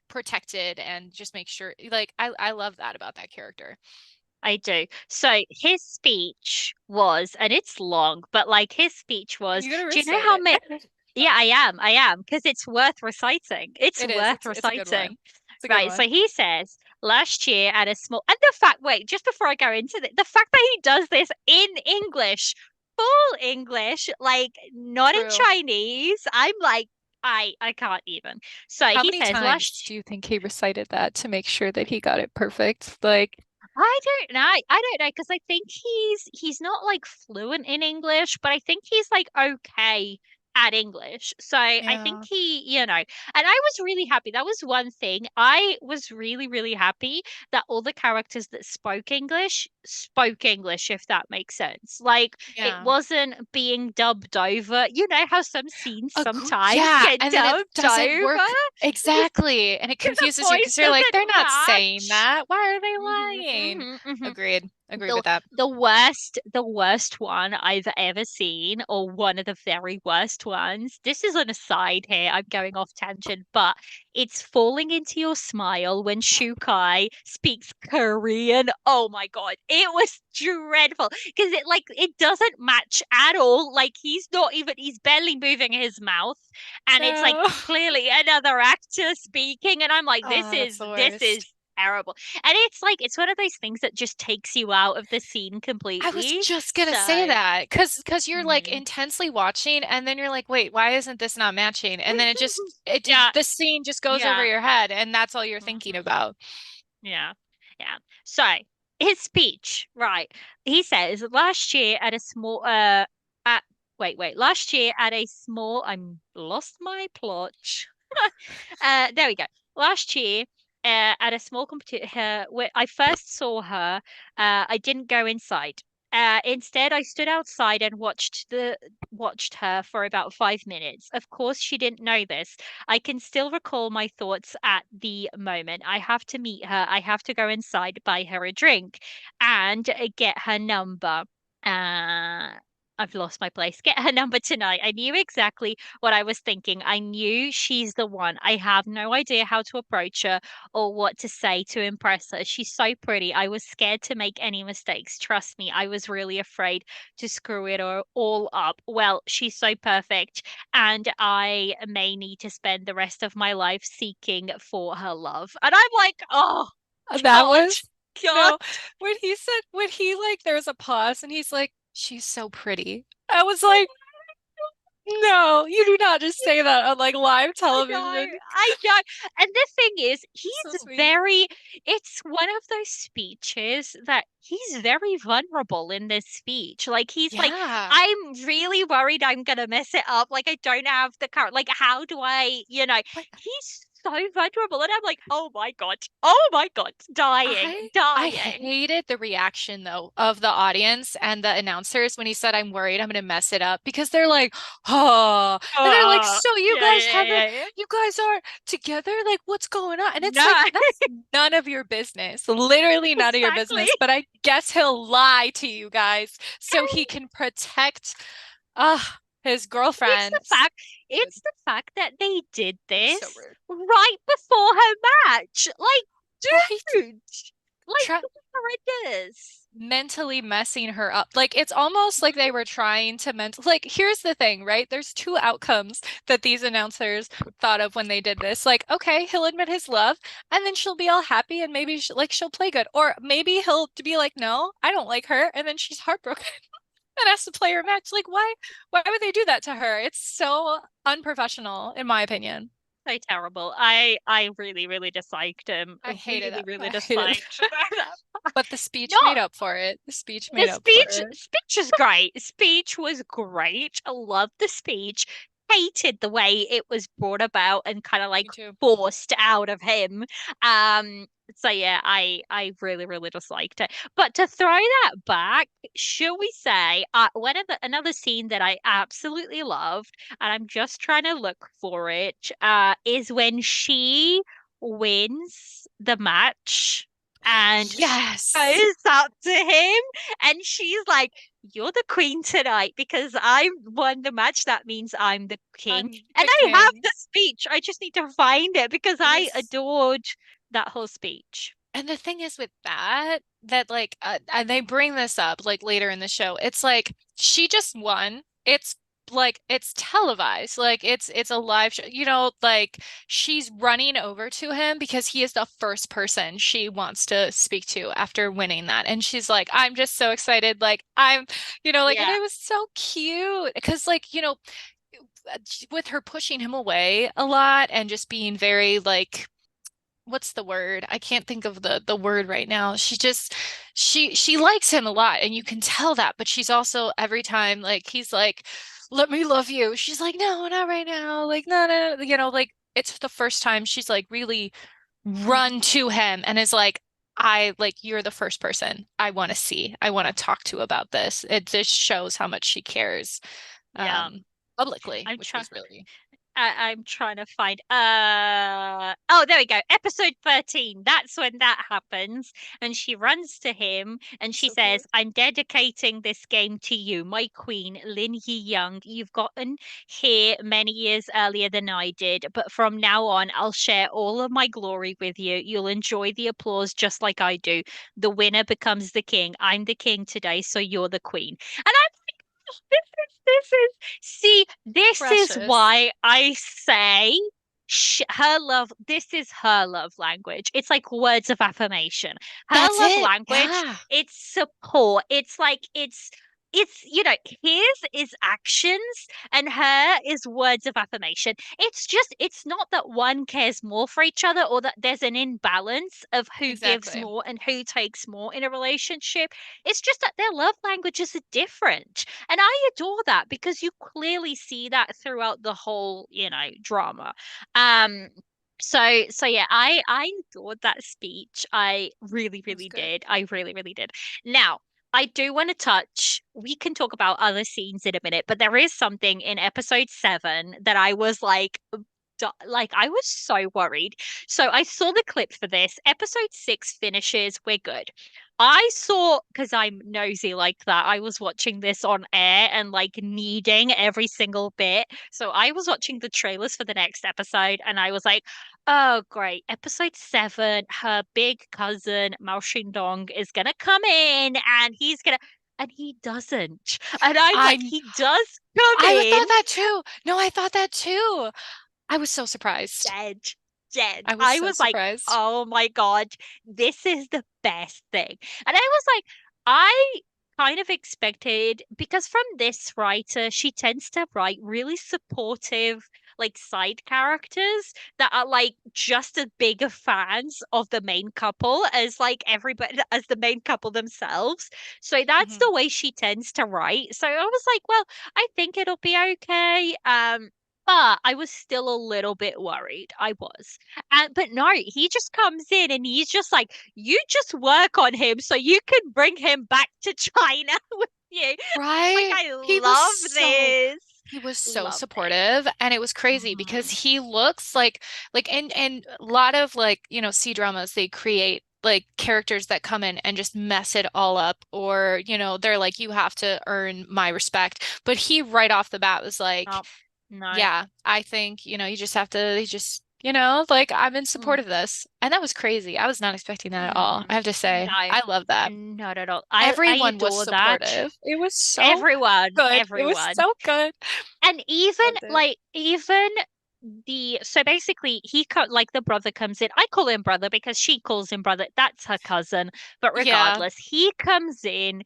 protected and just make sure like I love that about that character. I do. So his speech was, and it's long, but like his speech Are was, you gonna do you know recite how it? many? Yeah, I am, because it's worth reciting. It's It is. worth It's a good reciting. one. It's a good Right. So one. he says last year at a small, and the fact, wait, just before I go into the fact that he does this in English, full English, like not in True. Chinese, I'm like, I can't even. So How he many says times last do you think he recited that to make sure that he got it perfect? Like, I don't know. I don't know because I think he's not like fluent in English, but I think he's like okay at English. So I think yeah. and I was really happy. That was one thing. I was really, really happy that all the characters that spoke English, if that makes sense. Like it Yeah. wasn't being dubbed over. You know how some scenes sometimes Yeah, get and then it dubbed doesn't over work exactly, and it because the confuses you voice because you're like, doesn't they're not saying match. that. Why are Hmm they lying? hmm Agreed. Agree the with that. the worst one I've ever seen, or one of the very worst ones. This is an aside here. I'm going off tangent, but it's falling into your smile when Shukai speaks Korean. Oh my God. It was dreadful because it doesn't match at all. Like he's barely moving his mouth, and it's like No. clearly another actor speaking, and I'm like, this Oh, that's is the this is worst. terrible. And it's like it's one of those things that just takes you out of the scene I was completely. just gonna say So, that because you're like mhm. intensely watching and then you're like, wait, why isn't this not matching? And then Yeah, the scene just goes over yeah, your head and that's all you're thinking mhm, about. yeah, yeah. So his speech, right? He says last year at a small at wait, last year at a small I'm lost my plot. There we go. Last year, at a small competition, where I first saw her, I didn't go inside. Instead, I stood outside and watched her for about 5 minutes. Of course, she didn't know this. I can still recall my thoughts at the moment. I have to meet her. I have to go inside, buy her a drink, and get her number. Uh, I've lost my place. Get her number tonight. I knew exactly what I was thinking. I knew she's the one. I have no idea how to approach her or what to say to impress her. She's so pretty. I was scared to make any mistakes. Trust me, I was really afraid to screw it all up. Well, she's so perfect, and I may need to spend the rest of my life seeking for her love. And I'm like, oh, That God, was God. no, when he like there was a pause and he's like, she's so pretty. I was like, no, you do not just say that on like live I know, television. I know. And the thing is, So he's sweet. very, it's one of those speeches that he's very vulnerable in this speech. Like, he's like, Yeah. I'm really worried I'm gonna mess it up. Like, I don't have the courage. Like, how do But he's so vulnerable. And I'm like, oh my God, dying, I dying. hated the reaction though of the audience and the announcers when he said, I'm worried I'm gonna mess it up because they're like, oh, and they're like, so Yeah, yeah, yeah, yeah. you guys are together? Like, what's going on? And it's like, No, that's none of your business, literally none of your exactly. business. But I guess he'll lie to you guys so he can protect. Ah. His It's the girlfriend. fact it's the fact that they did So this rude. right before her match. Like, Right? dude, like Try this is horrendous. mentally messing her up. Like it's almost like they were trying to like here's the thing, right? There's two outcomes that these announcers thought of when they did this. Like, okay, he'll admit his love and then she'll be all happy and maybe she'll play good. Or maybe he'll be like, "No, I don't like her." And then she's heartbroken and has to play her match. Like, why would they do that to her? It's so unprofessional in my opinion. So terrible. I really, really disliked him. I hated Really, it. really I hated it. disliked But the speech made not up for it. The speech the made up for it. speech was great. Speech was great. I loved the speech. Hated the way it was brought about and kind of like Me too. forced out of him. Um, so yeah, I really, really disliked it. But to throw that back, shall we say, one of another scene that I absolutely loved, and I'm just trying to look for it, is when she wins the match and she Yes. goes up to him and she's like, "You're the queen tonight because I won the match. That means I'm the king." I'm And the I have king. the speech. I just need to find it because It I was, adored that whole speech. and the thing is with that, that like, and they bring this up like later in the show. It's like she just won. It's like it's televised. Like it's a live show. Like she's running over to him because he is the first person she wants to speak to after winning that. And she's like, I'm just so excited. Like like, and Yeah. it was so cute because like, with her pushing him away a lot and just being very like what's the word? I can't think of the word right now. She likes him a lot and you can tell that, but she's also every time like he's like, "Let me love you." She's like, "No, not right now." Like, "No, no, no." Like it's the first time she's like really run to him and is like, "I like you're the first person I want to see. I want to talk to about this." It just shows how much she cares Yeah. publicly, I'm which trying was really I'm trying to find oh, there we go. Episode 13. That's when that happens. And she runs to him and she so says, cute. "I'm dedicating this game to you, my queen, Lin Yi Young. You've gotten here many years earlier than I did, but from now on, I'll share all of my glory with you. You'll enjoy the applause just like I do. The winner becomes the king. I'm the king today, so you're the queen." And I'm see, this is Precious. why I say her love, this is her love language. It's like words of affirmation. Her That's love it. language, Yeah, it's support. It's like, his is actions and her is words of affirmation. It's not that one cares more for each other or that there's an imbalance of who gives exactly. more and who takes more in a relationship. It's just that their love languages are different. And I adore that because you clearly see that throughout the whole, drama. Um, so yeah, I adored that speech. I really, It was really good. did. I really, really did. Now, I do want to touch, we can talk about other scenes in a minute, but there is something in episode 7 that I was like, I was so worried. So I saw the clip for this. Episode 6 finishes, we're good. I saw, because I'm nosy like that, I was watching this on air and like needing every single bit. So I was watching the trailers for the next episode and I was like, oh, great. Episode 7, her big cousin, Mao Shindong, is going to come in and and he doesn't. And I'm like, I he does come I in thought that too. No, I thought that too. I was so surprised. dead, dead. I was I so was like, surprised. oh my God, this is the best thing. And I was like, I kind of expected, because from this writer, she tends to write really supportive, like side characters that are like just as big of fans of the main couple as like everybody, as the main couple themselves. So that's Hmm. the way she tends to write. So I was like, well, I think it'll be okay. But I was still a little bit worried. I was. And but no, he just comes in and he's just like, you just work on him so you can bring him back to China with you. Like, Right? I love this. He was so Love it. supportive and it was crazy because Mm. he looks like and a lot of like, C dramas they create like characters that come in and just mess it all up, or they're like, you have to earn my respect. But he right off the bat was like, No, no. yeah, I think, you just have to, you just, like, I'm in support Mm, of this. And that was crazy. I was not expecting that at all. I mm, have to say, no, I love that. not at all. I Everyone was adore that. supportive. It was so Everyone, good. It was everyone. so good. And even Loved it. like even the so basically like the brother comes in. I call him brother because she calls him brother. That's her cousin. But Yeah, regardless, he comes in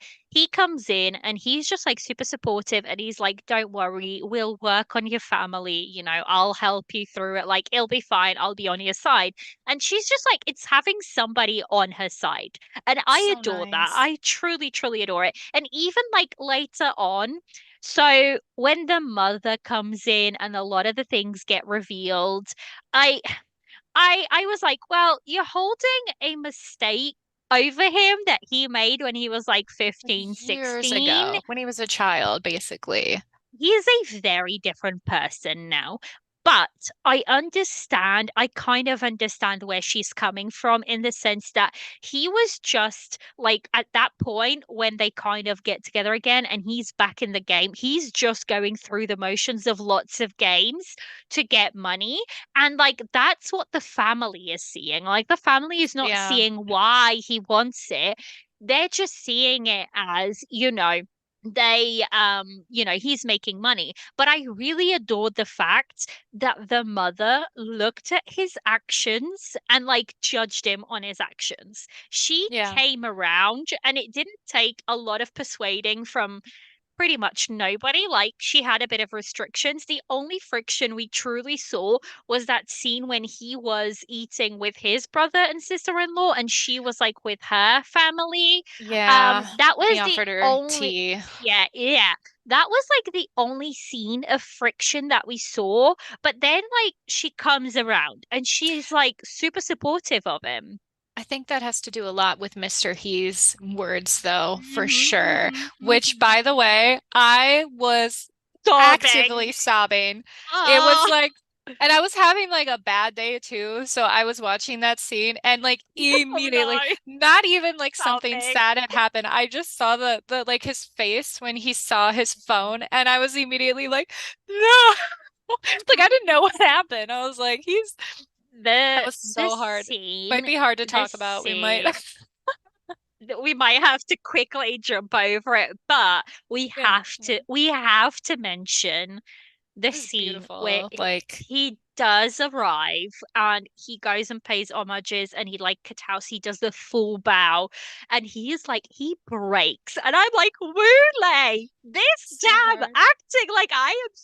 and he's just like super supportive and he's like, "Don't worry, we'll work on your family, I'll help you through it. Like it'll be fine. I'll be on your side." And she's just like it's having somebody on her side. And I so adore that. nice. I truly, truly adore it. And even like later on, so when the mother comes in and a lot of the things get revealed, I I was like, well, you're holding a mistake over him that he made when he was like Like 15, years 16. ago, when he was a child, basically. He is a very different person now. But I kind of understand where she's coming from in the sense that he was just like at that point when they kind of get together again and he's back in the game, he's just going through the motions of lots of games to get money. And like that's what the family is seeing. Like the family is not Yeah, seeing why he wants it. They're just seeing it as, he's making money. But I really adored the fact that the mother looked at his actions and like judged him on his actions. She yeah, came around and it didn't take a lot of persuading from pretty much nobody. Like she had a bit of restrictions. The only friction we truly saw was that scene when he was eating with his brother and sister-in-law and she was like with her family. yeah. That When he was the offered her only tea. yeah, yeah. That was like the only scene of friction that we saw. But then like she comes around and she's like super supportive of him. I think that has to do a lot with Mr. He's words, though, for sure. Which, Hmm. by the way, I was Sobbing. actively sobbing. It was Oh, like, and I was having like a bad day too. So I was watching that scene and like oh no. immediately, not even like something Sobbing. sad had happened. I just saw the like his face when he saw his phone, and I was immediately like, no. Like I didn't know what happened. I was like, that The was the so hard. Might scene, be hard to the talk about. We might. scene. We might have to quickly jump over it, but Yeah, we have to mention the it was scene where beautiful. Like, he does arrive and he goes and pays homages and he like kowtows, he does the full bow and he is like he breaks and I'm like Wule, this so damn hard. acting, like I am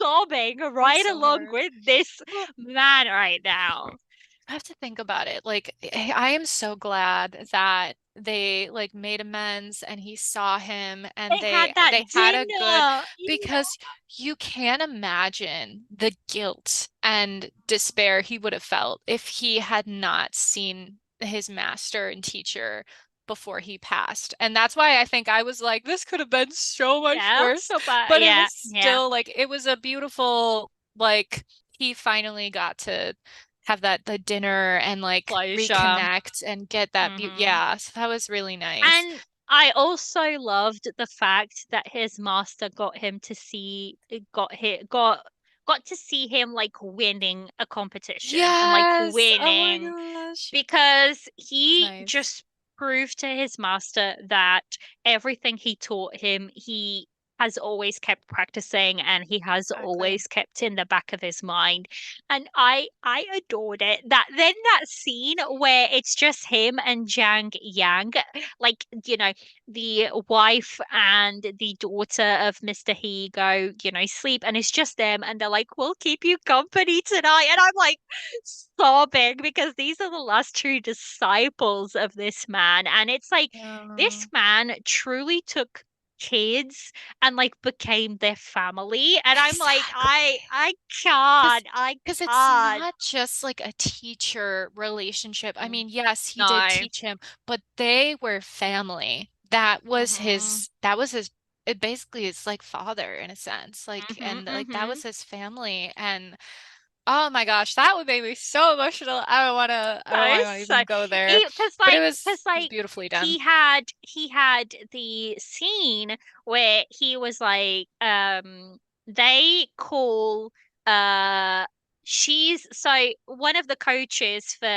sobbing It was right so along hard. with this Well, man right now. I have to think about it. Like, I am so glad that they like made amends and he saw him, and They had that they had a good, dinner, because you can imagine the guilt and despair he would have felt if he had not seen his master and teacher before he passed. And that's why I think I was like, this could have been so much yeah, worse. so bad, But it yeah, was yeah, still like, it was a beautiful, like, he finally got to have that the dinner and like closure. reconnect and get that beauty. Hmm. Yeah, so that was really nice. And I also loved the fact that his master got him to see got to see him like winning a competition and like Yes. Oh my winning gosh. because he Nice. just proved to his master that everything he taught him, he has always kept practicing and he has Exactly. always kept in the back of his mind. And I adored it. That scene where it's just him and Zhang Yang, like, the wife and the daughter of Mr. He go, sleep, and it's just them, and they're like, we'll keep you company tonight. And I'm like sobbing because these are the last true disciples of this man. And it's like Yeah. this man truly took kids and like became their family. And I'm like, I Exactly. I Because can't, I because it's can't. not just like a teacher relationship. I Mm. mean, yes, he did No. teach him, but they were family. Hmm. That was his, it basically is like father in a sense. Like, Hmm. and like that Hmm. was his family. And Oh my gosh, that would make me so emotional. I don't So, want to so, even go there. But because it was like beautifully done. he had the scene where he was like, they call, uh, she's so one of the coaches for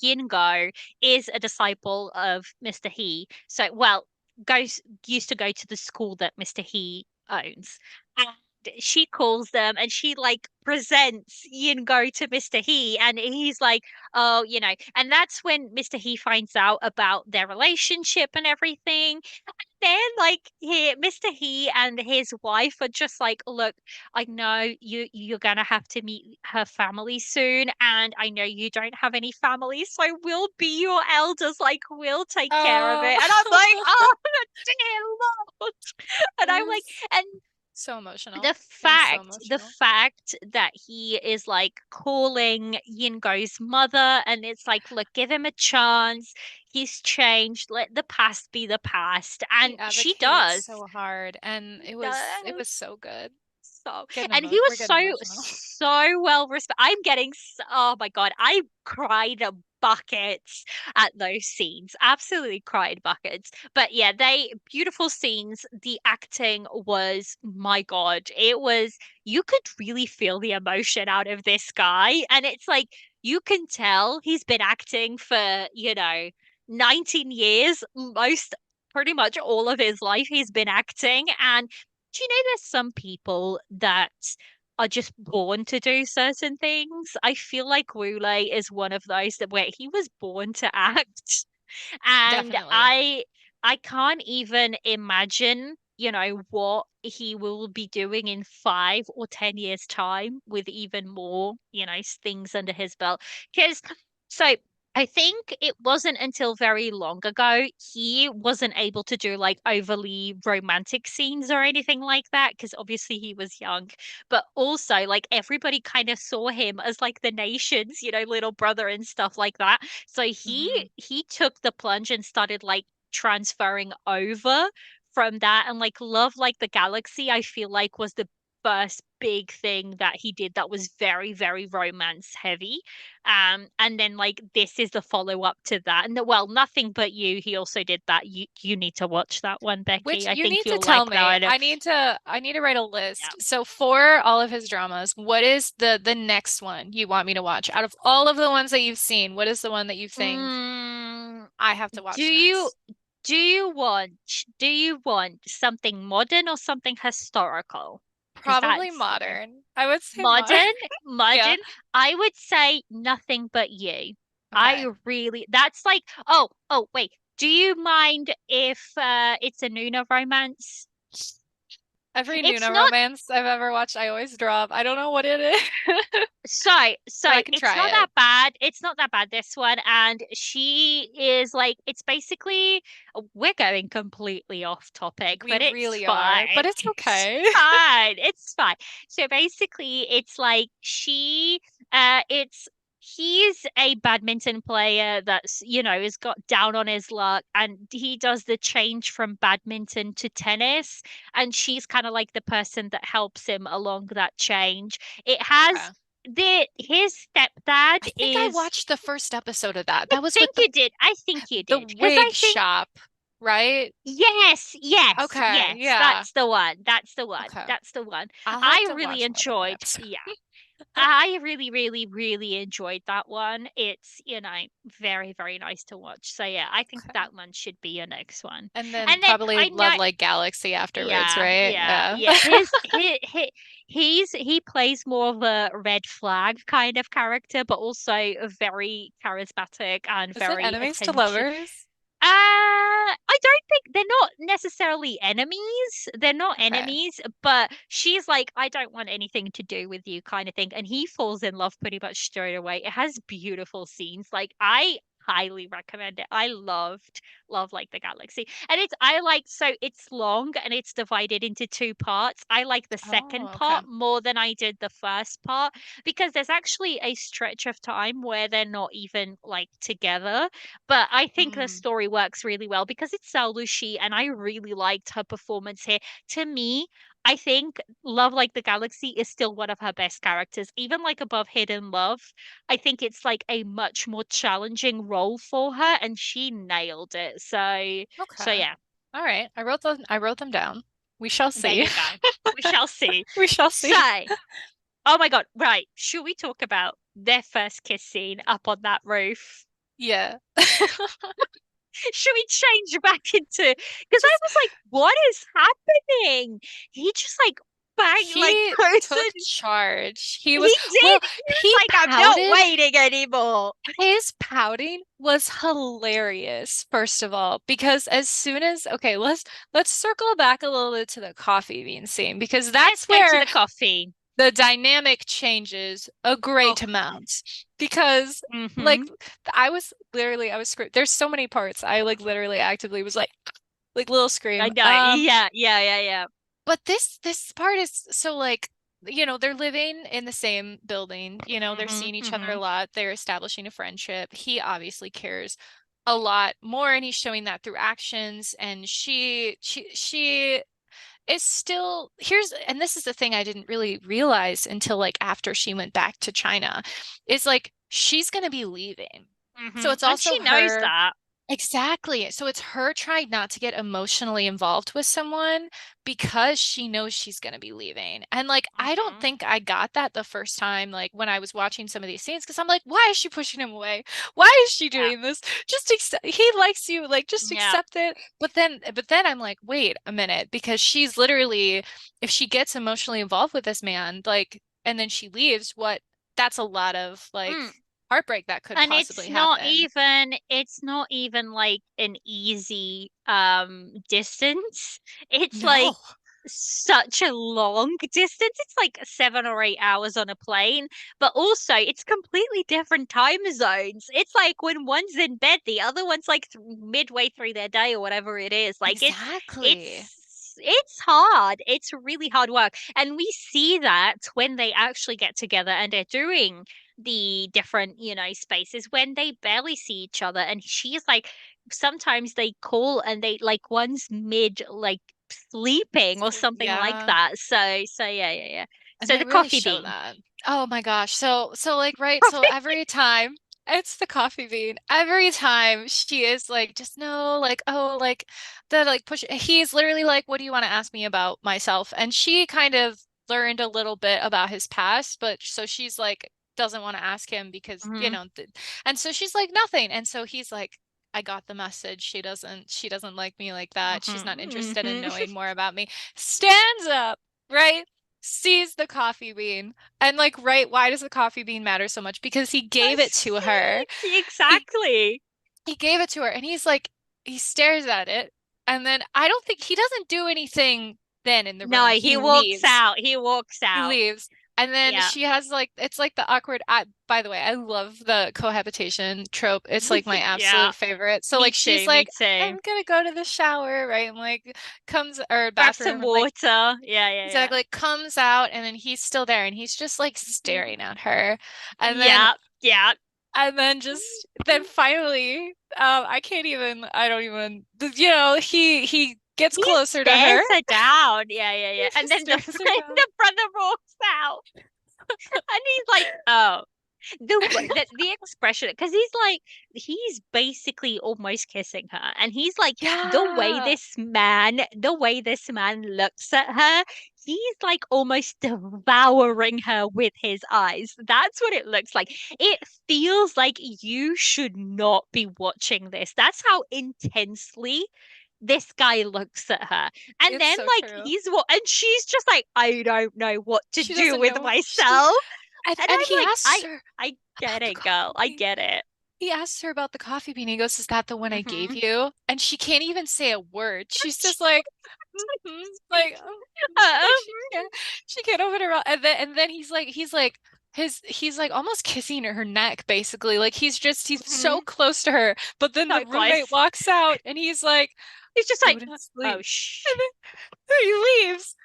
Yingo is a disciple of Mr. He. So, well, goes used to go to the school that Mr. He owns. She calls them and she like presents Yingo to Mr. He, and he's like, oh, and that's when Mr. He finds out about their relationship and everything. Then like Mr. He and his wife are just like, look, I know you're gonna have to meet her family soon, and I know you don't have any family, so we'll be your elders, like we'll take care of Oh, it. And I'm like, oh dear Lord. it And I'm like, was and so emotional. the It was so fact the emotional. fact that he is like calling Yingo's mother, and it's like, look, give him a chance, he's changed, let the past be the past, He and she advocates does. so hard, and She it was does. so good. So, Getting and he emo was we're getting so emotional. so well respected. I'm getting oh my God, I cried buckets at those scenes, absolutely cried buckets. But yeah, they beautiful scenes. The acting was, my God, it was, you could really feel the emotion out of this guy, and it's like you can tell he's been acting for 19 years, most pretty much all of his life he's been acting. And do you know there's some people that are just born to do certain things? I feel like Wule is one of those that where he was born to act. And Definitely. I can't even imagine, what he will be doing in 5 or 10 years' time with even more, things under his belt. Because so I think it wasn't until very long ago he wasn't able to do like overly romantic scenes or anything like that, because obviously he was young. But also, like, everybody kind of saw him as like the nation's, little brother and stuff like that. So he Hmm. he took the plunge and started like transferring over from that, and like Love Like the Galaxy, I feel like was the first big thing that he did that was very, very romance heavy. And then like this is the follow up to that. And well, Nothing But You, he also did that. You need to watch that one, Which Becky. I you think need to you'll tell like that me. one. I need to write a Yeah. list. So for all of his dramas, what is the next one you want me to watch? Out of all of the ones that you've seen, what is the one that you think Mm, I have to do watch you next? do you want something modern or something historical? Because Probably that's, modern. I would say modern. modern, Yeah. modern. I would say Nothing But You. Okay. That's like, oh, wait. Do you mind if it's a Nuna romance? Every It's Nuna not. romance I've ever watched, I always drop. I don't know what it is, So but I can it's try not it. that bad. It's not that bad, this one. And she is like, it's basically, we're going completely off topic, We but it's really are, but fine. it's It's okay. fine. It's fine. So basically, it's like it's he's a badminton player that's, has got down on his luck, and he does the change from badminton to tennis, and she's kind of like the person that helps him along that change. It Okay. has his stepdad I think I is, watched the first episode of that. I That was with think you did. I think you the did. Because I wig think, shop, right? yes, yes, Okay, yes, yeah. that's the one. That's the one. Okay. That's the one. I'll have I to really watch more than one enjoyed, episode. yeah. I really, really, really enjoyed that one. It's, very, very nice to watch. So yeah, I think Okay. that one should be your next one. And then And then probably I know, Love Like Galaxy afterwards, yeah, right? yeah, Yeah. yeah. He plays more of a red flag kind of character, but also very charismatic and Is it very enemies to attention. lovers? I don't think they're not necessarily enemies. They're not Okay. enemies, but she's like, I don't want anything to do with you, kind of thing. And he falls in love pretty much straight away. It has beautiful scenes. Like, I highly recommend it. I loved Love Like the Galaxy. And so it's long and it's divided into two parts. I like the second Oh, okay. part more than I did the first part, because there's actually a stretch of time where they're not even like together. But I think the Mm, story works really well because it's Salushi, and I really liked her performance here. To me, I think Love Like the Galaxy is still one of her best characters, even like above Hidden Love. I think it's like a much more challenging role for her, and she nailed it. So Okay. yeah, All right. I wrote them down. We shall there see. you go. We shall see. We shall So, see. oh my God, right. Should we talk about their first kiss scene up on that roof? Yeah. Should we change back into, because I Just was like, what is happening? He just like bang like he goes took and charge. He he was did. well, He was he like, I'm not pouted. waiting anymore. His pouting was hilarious, first of all, because as soon as okay, let's circle back a little bit to the coffee bean scene because Let's that's go to where the coffee. the dynamic changes a Oh, great amount. Because like mm-hmm. I was there's so many parts. I like literally actively was like little I scream. know. Yeah, yeah, yeah, yeah. But this part is so like, they're living in the same building, they're Mm-hmm, seeing each other mm-hmm, a lot, they're establishing a friendship. He obviously cares a lot more, and he's showing that through actions. And she is still and this is the thing I didn't really realize until like after she went back to China, is like she's gonna be leaving. So mm-hmm. it's And also she knows her. that. Exactly. So it's her trying not to get emotionally involved with someone because she knows she's going to be leaving. And like, I don't Mm-hmm. think I got that the first time, like when I was watching some of these scenes, because I'm like, why is she pushing him away? Why is she Yeah, doing this? Just accept, he likes you, like just yeah. accept it. But then I'm like, wait a minute, because she's literally, if she gets emotionally involved with this man, like, and then she leaves, that's a lot of like Mm. heartbreak that could And possibly happen. it's not even like an easy distance. It's like No. such a long distance. It's like 7 or 8 hours on a plane, but also it's completely different time zones. It's like when one's in bed, the other one's like midway through their day or whatever it is. Like Exactly. it's hard. It's really hard work. And we see that when they actually get together and they're doing the different, spaces when they barely see each other. And she's like, sometimes they call and they like one's mid like sleeping or something like Yeah. that. So yeah, yeah, yeah. And So they the really coffee show bean. that. Oh my gosh. So like right, so Coffee. every time it's the coffee bean. Every time she is like, just no, like, oh, like the like push he's literally like, what do you want to ask me about myself? And she kind of learned a little bit about his past, but so she's like doesn't want to ask him because, Hmm. and so she's like nothing. And so he's like, I got the message. She doesn't like me like that. She's not Hmm. interested in Hmm. knowing more about me. Stands up, right? Sees the coffee bean. And like, right, why does the coffee bean matter so much? Because he gave it to her. He Exactly. he gave it to her and he's like, he stares at it. And then I don't think he doesn't do anything then in the No, room. he He walks leaves. out. He walks He out. leaves. And then Yeah. she has like it's like the awkward by the way, I love the cohabitation trope. It's like my Yeah. absolute favorite. So Me like she's too. Me like, too. I'm gonna go to the shower, right? And like comes or Grab some bathroom and like water. Yeah, yeah, exactly, like, comes out and then he's still there and he's just like yeah. staring at her. And then Yeah, yeah. just then finally, I don't even, he gets He closer to her. stares her down. Yeah, yeah, He yeah. And just then the stares her down. the brother walks out, and he's like, "Oh." The expression, because he's basically almost kissing her, and he's like, Yeah, the way this man looks at her, he's like almost devouring her with his eyes. That's what it looks like. It feels like you should not be watching this. That's how intensely this guy looks at her. And it's then so like true. and she's just like, I don't know what to She do doesn't with know. myself. And And I'm he like, asks her I get about the it, girl. coffee I bean. get it. He asks her about the coffee bean. He goes, "Is that the one I gave Hmm. you?" And she can't even say a word. She's just like, like, Uh, like she can't open her mouth. And then he's like almost kissing her neck, basically. Like he's so mhm. close to her. But then the So roommate close. walks out and he's like, He's just go like, to oh, sleep. shh. And then he leaves.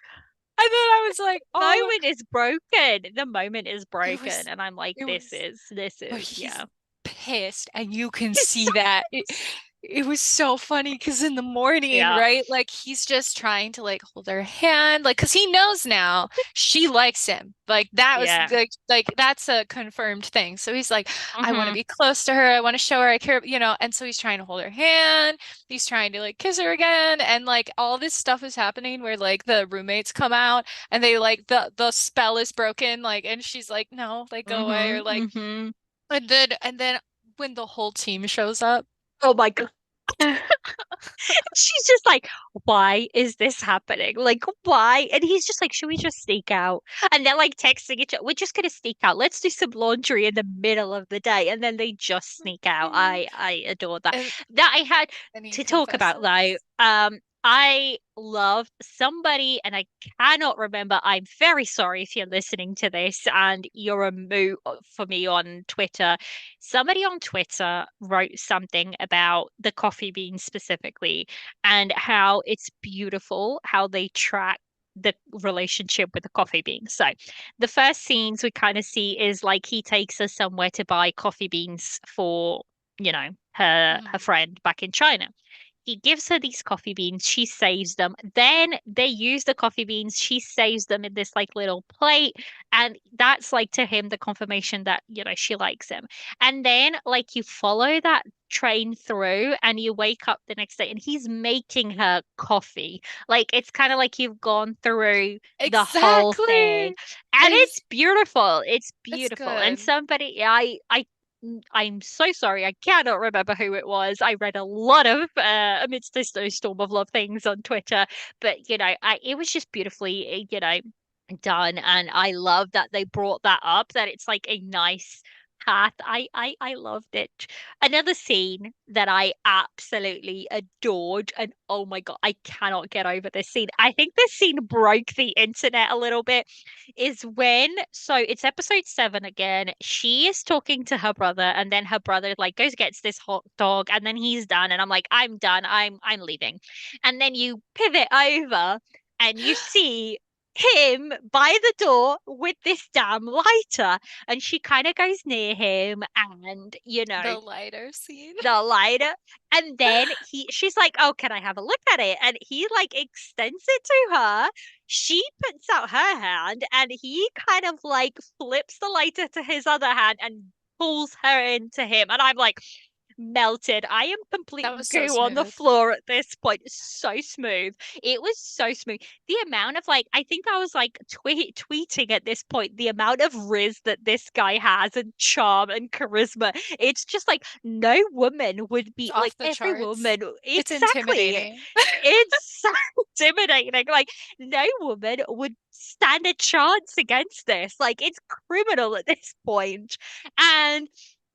And then I was like, oh, Moment is broken. The moment is it broken. was, And I'm like, it was. this But is, he's yeah. pissed, and you can He's see so that. pissed. it was so funny because in the morning, Yeah. right? Like he's just trying to like hold her hand, like because he knows now she likes him. Like that was Yeah. like that's a confirmed thing. So he's like, I want to Hmm. be close to her. I want to show her I care, And so he's trying to hold her hand. He's trying to like kiss her again, and like all this stuff is happening where like the roommates come out and they like the spell is broken, like, and she's like, no, like go away, or Hmm. like, Hmm. and then when the whole team shows up. Oh my God. She's just like, why is this happening? Like, why? And he's just like, should we just sneak out? And they're like texting each other, we're just gonna sneak out. Let's do some laundry in the middle of the day. And then they just sneak out. I adore that. And That I had and he to talk about though. confesses. I love somebody, and I cannot remember. I'm very sorry if you're listening to this and you're a moot for me on Twitter. Somebody on Twitter wrote something about the coffee beans specifically and how it's beautiful how they track the relationship with the coffee beans. So the first scenes we kind of see is like he takes her somewhere to buy coffee beans for, her Mhm. friend back in China. He gives her these coffee beans. She saves them. Then they use the coffee beans. She saves them in this like little plate. And that's like to him the confirmation that, she likes him. And then like you follow that train through and you wake up the next day and he's making her coffee. Like it's kind of like you've gone through the whole thing. Exactly. And it's Ex beautiful. It's it's beautiful. And good. somebody I'm so sorry. I cannot remember who it was. I read a lot of Amidst the Snowstorm of Love things on Twitter, but it was just beautifully, done, and I love that they brought that up. That it's like a nice path. I loved it. Another scene that I absolutely adored, and oh my God, I cannot get over this scene. I think this scene broke the internet a little bit is when so it's episode 7 again. She is talking to her brother, and then her brother like goes gets this hot dog, and then he's done, and I'm like, I'm done. I'm leaving. And then you pivot over, and you see him by the door with this damn lighter, and she kind of goes near him, and The lighter scene. the lighter. And then she's like, oh, can I have a look at it? And he like extends it to her. She puts out her hand and he kind of like flips the lighter to his other hand and pulls her into him. And I'm like, melted. I am complete That was so goo on the smooth. floor at this point. So smooth. It was so smooth. The amount of like, I think I was like tweeting at this point, the amount of riz that this guy has and charm and charisma. It's just like no woman would It's be like off the every charts. woman. It's Exactly. intimidating. It's so intimidating. Like no woman would stand a chance against this. Like it's criminal at this point. And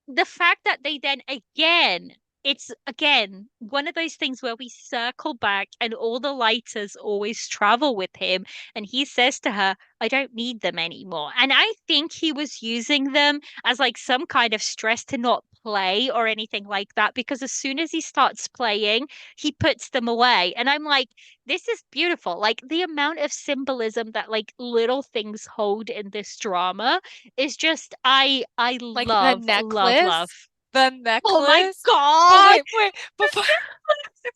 the fact that they then again, it's again one of those things where we circle back and all the lighters always travel with him. And he says to her, I don't need them anymore. And I think he was using them as like some kind of stress to not play or anything like that. Because as soon as he starts playing, he puts them away. And I'm like, this is beautiful. Like the amount of symbolism that like little things hold in this drama is just I Like the love, love, love. necklace. The Oh my necklace. Oh God. wait, before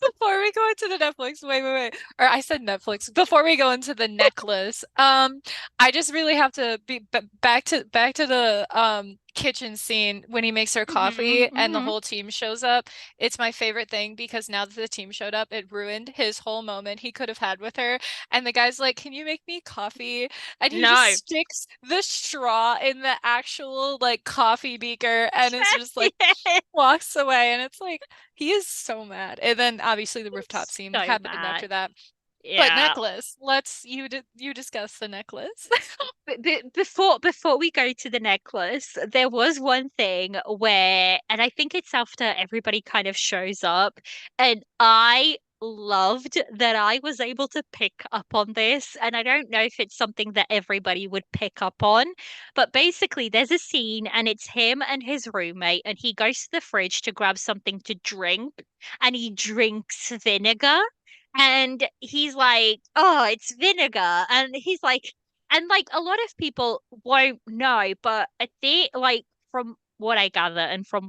before we go into the Netflix, wait. Or I said Netflix. Before we go into the necklace, I just really have to be back to the kitchen scene when he makes her Hmm. coffee and the Hmm. whole team shows up. It's my favorite thing because now that the team showed up, it ruined his whole moment he could have had with her. And the guy's like, "Can you make me coffee?" And he just No. sticks the straw in the actual like coffee beaker and it's just like Yeah. walks away, and it's like he is so mad. And then obviously the rooftop scene So happened after mad. that. But Yeah. necklace, let's you discuss the necklace. Before we go to the necklace, there was one thing where, and I think it's after everybody kind of shows up, and I loved that I was able to pick up on this, and I don't know if it's something that everybody would pick up on, but basically there's a scene and it's him and his roommate, and he goes to the fridge to grab something to drink, and he drinks vinegar. And he's like, oh, it's vinegar. And he's like, and like a lot of people won't know, but I think like from what I gather, and from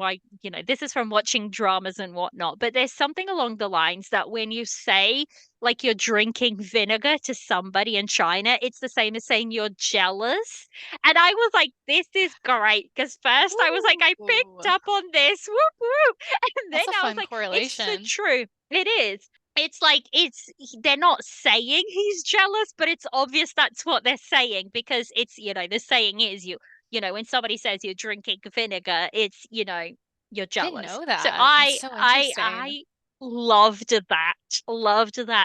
this is from watching dramas and whatnot, but there's something along the lines that when you say like you're drinking vinegar to somebody in China, it's the same as saying you're jealous. And I was like, this is great. Because first I was like, I picked Ooh, up on this. Whoop, whoop. And then that's a I was fun like, it's so correlation. true. It is. It's like they're not saying he's jealous, but it's obvious that's what they're saying because the saying is when somebody says you're drinking vinegar, it's you're I didn't jealous. know So that. That's I so I interesting. I loved that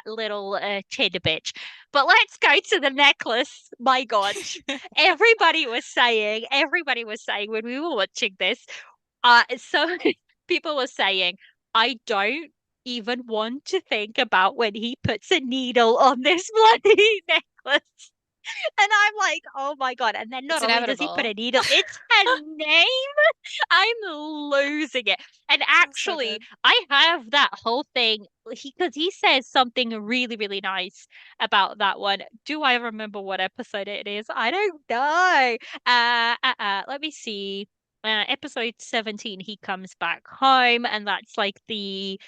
little tidbit. But let's go to the necklace. My God, everybody was saying when we were watching this, so people were saying, I don't even want to think about when he puts a needle on this bloody necklace. And I'm like, oh my God. And then It's not only does he put inevitable. a needle, it's a name. I'm losing it. And That's so actually, good. I have that whole thing because he says something really, really nice about that one. Do I remember what episode it is? I don't know. Let me see. Episode 17, he comes back home, and that's like the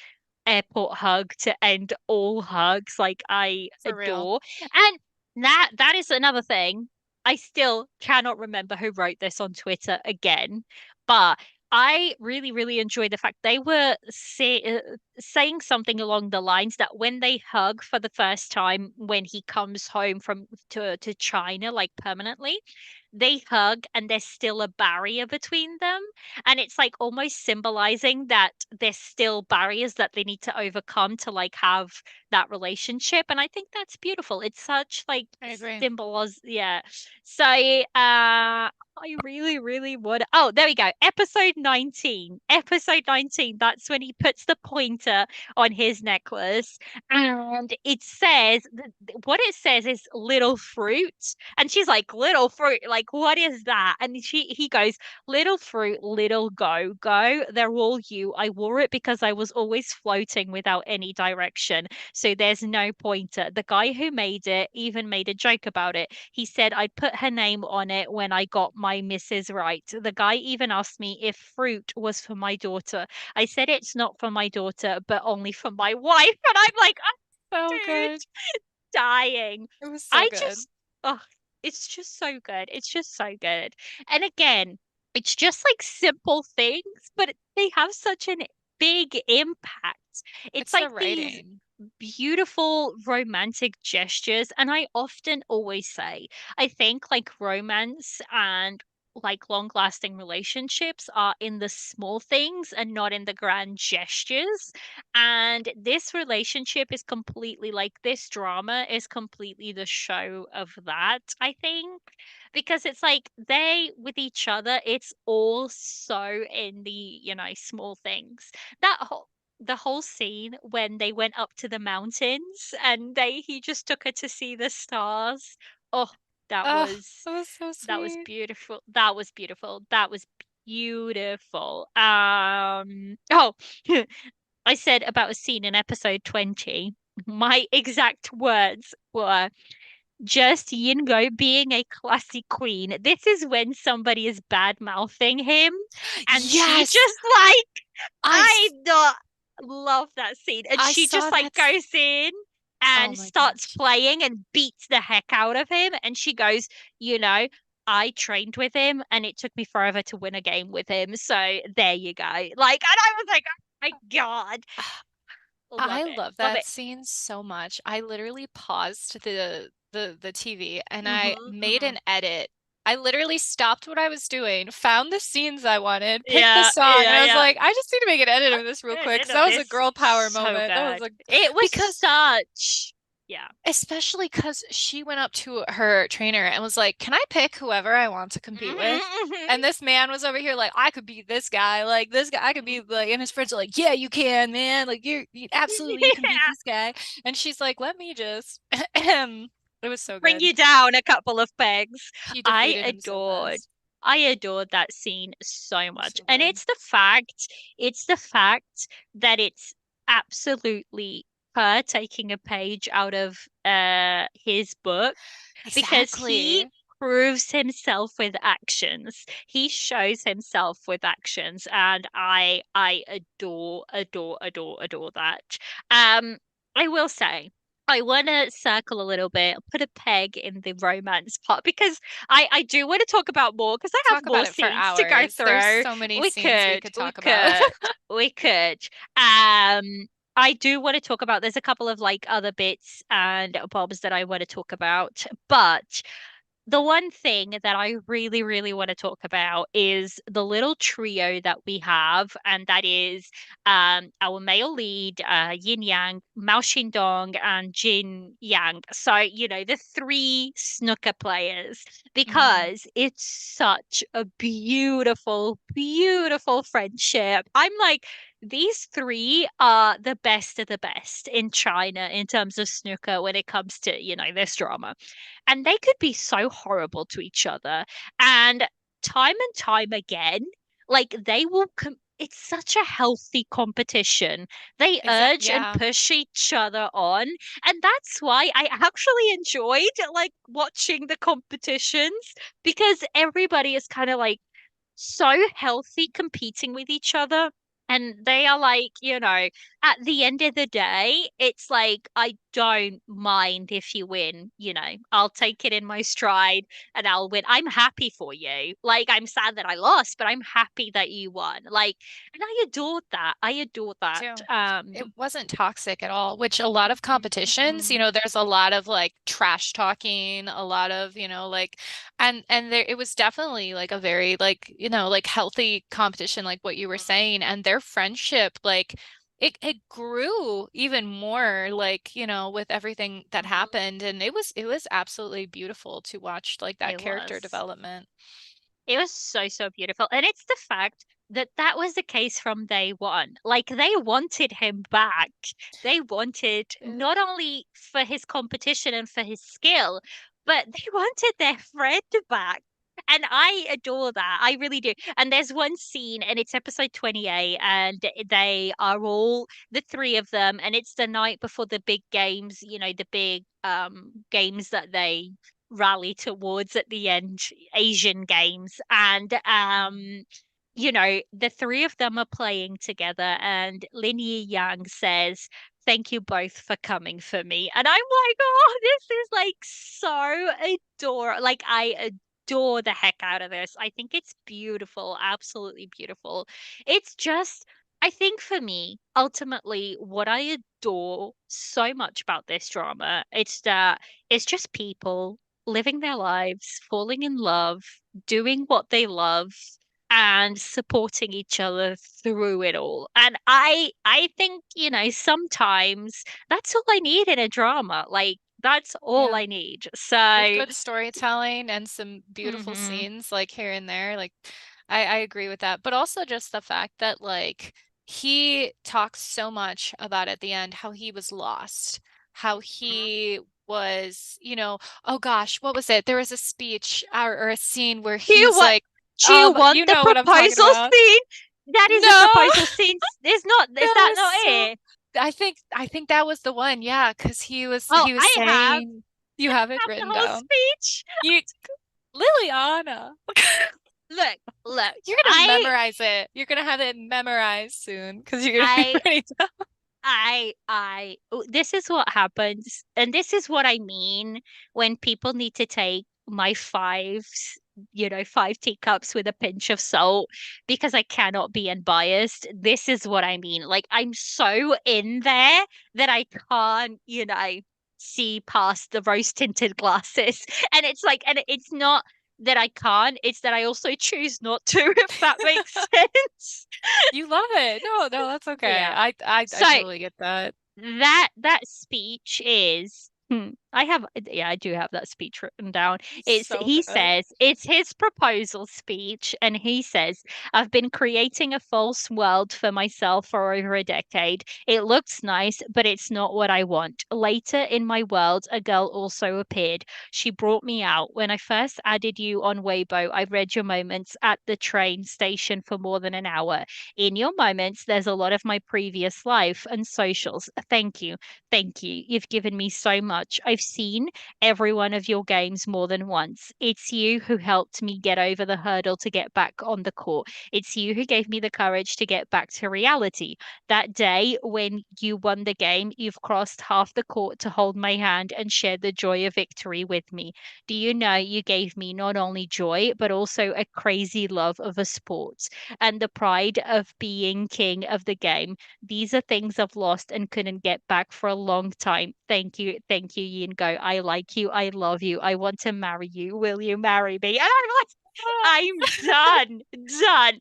airport hug to end all hugs, like I For real. adore. And that is another thing. I still cannot remember who wrote this on Twitter again, but I really, really enjoy the fact they were saying something along the lines that when they hug for the first time when he comes home to China, like permanently, they hug and there's still a barrier between them, and it's like almost symbolizing that there's still barriers that they need to overcome to like have that relationship. And I think that's beautiful. It's such like I agree. symbols, yeah. So I really, really would. Oh, there we go. Episode 19. Episode 19. That's when he puts the pointer on his necklace. And it says, what it says is little fruit. And she's like, little fruit, like, what is that? And he goes, little fruit, little go, go. They're all you. I wore it because I was always floating without any direction. So there's no pointer. The guy who made it even made a joke about it. He said I'd put her name on it when I got my missus right. The guy even asked me if fruit was for my daughter. I said it's not for my daughter, but only for my wife. And I'm like, oh, So good. dude, dying. It was so I good. just, oh, it's just so good. It's just so good. And again, it's just like simple things, but they have such an big impact. It's It's the like these writing. beautiful romantic gestures. And I often always say, I think like romance and like long lasting relationships are in the small things and not in the grand gestures. And this relationship is completely like this drama is completely the show of that, I think. Because it's like they with each other, it's all so in the small things. That whole the whole scene when they went up to the mountains and he just took her to see the stars. Oh, that Oh, was that was so that was sweet. beautiful. That was beautiful. That was beautiful. Oh, I said about a scene in episode 20. My exact words were just Yingo being a classy queen. This is when somebody is bad mouthing him, and she Yes, just like I I s- not love that scene. And I she saw just like that. goes in Oh and my starts gosh. playing and beats the heck out of him. And she goes, I trained with him and it took me forever to win a game with him. So there you go. Like, and I was like, oh my God. Love I it. love Love that it. scene so much. I literally paused the TV and I Hmm. made Hmm. an edit. I literally stopped what I was doing, found the scenes I wanted, picked the Yeah, song, and yeah, I was yeah. like, I just need to make an edit of this real quick because that was a This girl power so moment. That was good. a It was because such, yeah. especially because she went up to her trainer and was like, "Can I pick whoever I want to compete with?" And this man was over here like, "I could be this guy, like this guy, I could be like," and his friends are like, "Yeah, you can, man. Like absolutely you can beat Yeah. this guy." And she's like, "Let me just." It was so Bring good. you down a couple of pegs. She I defeated him so adored, fast. I adored that scene so It was much. so And good. it's the fact that it's absolutely her taking a page out of his book because he Exactly. proves himself with actions. He shows himself with actions, and I adore, adore, adore, adore that. Um, I will say, I want to circle a little bit, put a peg in the romance part because I do want to talk about more because I have Talk more about it for scenes to go hours. There's through. so many We scenes we could, could we talk about. could, we could. I do want to talk about, there's a couple of like other bits and bobs that I want to talk about, but the one thing that I really, really want to talk about is the little trio that we have, and that is our male lead, Yin Yang, Mao Xindong, and Jin Yang. So, the three snooker players, Hmm. because it's such a beautiful, beautiful friendship. I'm like, these three are the best of the best in China in terms of snooker when it comes to, this drama, and they could be so horrible to each other. And time again, like they will it's such a healthy competition. They urge and Yeah. push each other on, and that's why I actually enjoyed like watching the competitions, because everybody is kind of like so healthy competing with each other. And they are like, at the end of the day, it's like, I don't mind if you win, I'll take it in my stride and I'll win. I'm happy for you. Like, I'm sad that I lost, but I'm happy that you won. Like, and I adored that. I adored that. Too. It wasn't toxic at all, which a lot of competitions, Mhm. there's a lot of like trash talking, a lot of, like and there it was definitely like a very like, like healthy competition like what you were saying, and their friendship like it grew even more like, with everything that Mhm. happened, and it was absolutely beautiful to watch like that It character was. development. It was so, so beautiful. And it's the fact that that was the case from day one. Like they wanted him back. They wanted Yeah. not only for his competition and for his skill, but they wanted their friend back. And I adore that. I really do. And there's one scene, and it's episode 28, and they are all the three of them, and it's the night before the big games, the big games that they rally towards at the end, Asian games. And the three of them are playing together, and Lin Yi Yang says, "Thank you both for coming for me." And I'm like, oh, this is like so adore. Like I adore the heck out of this. I think it's beautiful, absolutely beautiful. It's just, I think for me, ultimately, what I adore so much about this drama, it's that it's just people living their lives, falling in love, doing what they love, and supporting each other through it all. And I think, sometimes that's all I need in a drama. Like that's all Yeah. I need. With So, good storytelling and some beautiful mhm, scenes like here and there, like I agree with that, but also just the fact that like he talks so much about at the end how he was lost, how mhm. he was, oh gosh, what was it, there was a speech or a scene where Do you he's want like do you want you the know what I'm talking proposal about. scene? That is the No. proposal scene. Is That that was not so it? I think that was the one, yeah, because he was Oh, he was I have saying, you have it the written whole down. speech. You Liliana. Look, look. You're gonna memorize it. You're gonna have it memorized soon because you're gonna be I ready to. this is what happens, and this is what I mean when people need to take my fives, 5 teacups with a pinch of salt, because I cannot be unbiased. This is what I mean. Like, I'm so in there that I can't, see past the rose tinted glasses. And it's like, and it's not that I can't, it's that I also choose not to, if that makes sense. You love it. No, no, that's okay. Yeah. I So totally get that. that speech is, I do have that speech written down. It's So he good. says it's his proposal speech, and he says, "I've been creating a false world for myself for over a decade. It looks nice, but it's not what I want. Later in my world, a girl also appeared. She brought me out. When I first added you on Weibo, I read your moments at the train station for more than an hour. In your moments, there's a lot of my previous life and socials. Thank you. Thank you. You've given me so much. I I've seen every one of your games more than once. It's you who helped me get over the hurdle to get back on the court. It's you who gave me the courage to get back to reality. That day when you won the game, you've crossed half the court to hold my hand and share the joy of victory with me. Do you know you gave me not only joy, but also a crazy love of a sport and the pride of being king of the game? These are things I've lost and couldn't get back for a long time. Thank you. Thank you, Yin Go. I like you. I love you. I want to marry you. Will you marry me? And I'm done. Done.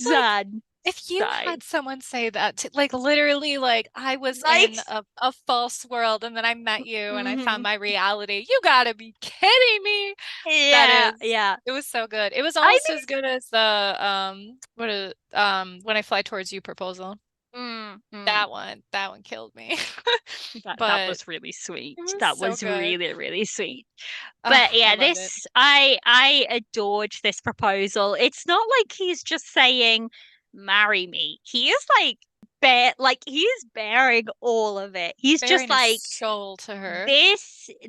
Like, Done. if you So, had someone say that to, like literally like I was like, in a false world and then I met you and I found mhm. my reality. You gotta be kidding me. That Yeah, is, yeah. it was so good. It was I almost as good as the what is When I Fly Towards You proposal. That one killed me. that But was really sweet. it was That so was good. really, really sweat. Oh, But I yeah, loved it. this I adored this proposal. It's not like he's just saying marry me. He is like he is bearing all of it. He's just Bearing his like soul to her.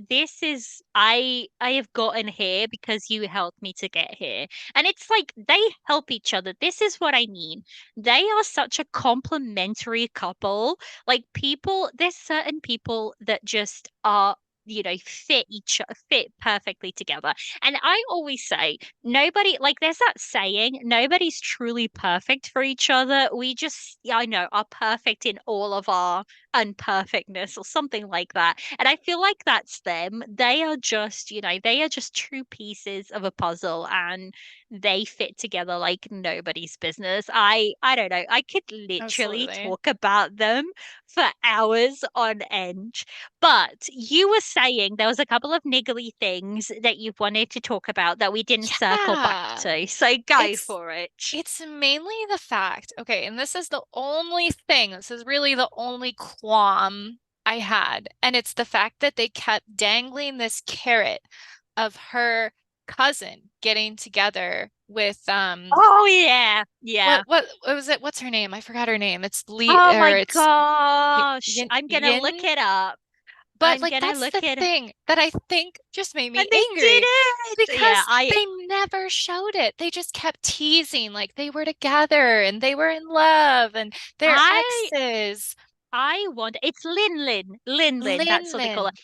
this is I have gotten here because you helped me to get here. And it's like they help each other. This is what I mean. They are such a complementary couple. Like people, there's certain people that just are fit perfectly together. And I always say nobody, like there's that saying, nobody's truly perfect for each other. We just, yeah, I know, are perfect in all of our unperfectness or something like that. And I feel like that's them. They are just, they are just two pieces of a puzzle and they fit together like nobody's business. I don't know. I could literally Absolutely. talk about them for hours on end. But you were saying there was a couple of niggly things that you wanted to talk about that we didn't circle back Yeah. to. So go It's for it. it's mainly the fact, okay, and this is the only thing, this is really the only qualm I had, and it's the fact that they kept dangling this carrot of her cousin getting together with Oh yeah. Yeah. what was it? What's her name? I forgot her name. It's Lee Oh or my it's gosh. Yin, I'm gonna look Yin. it up. But I'm like gonna that's look the it thing that I think just made and me they did angry it. Yeah, because they never showed it. They just kept teasing like they were together and they were in love and they're I exes. I wonder it's Lin, Lin that's what they call Lin. it.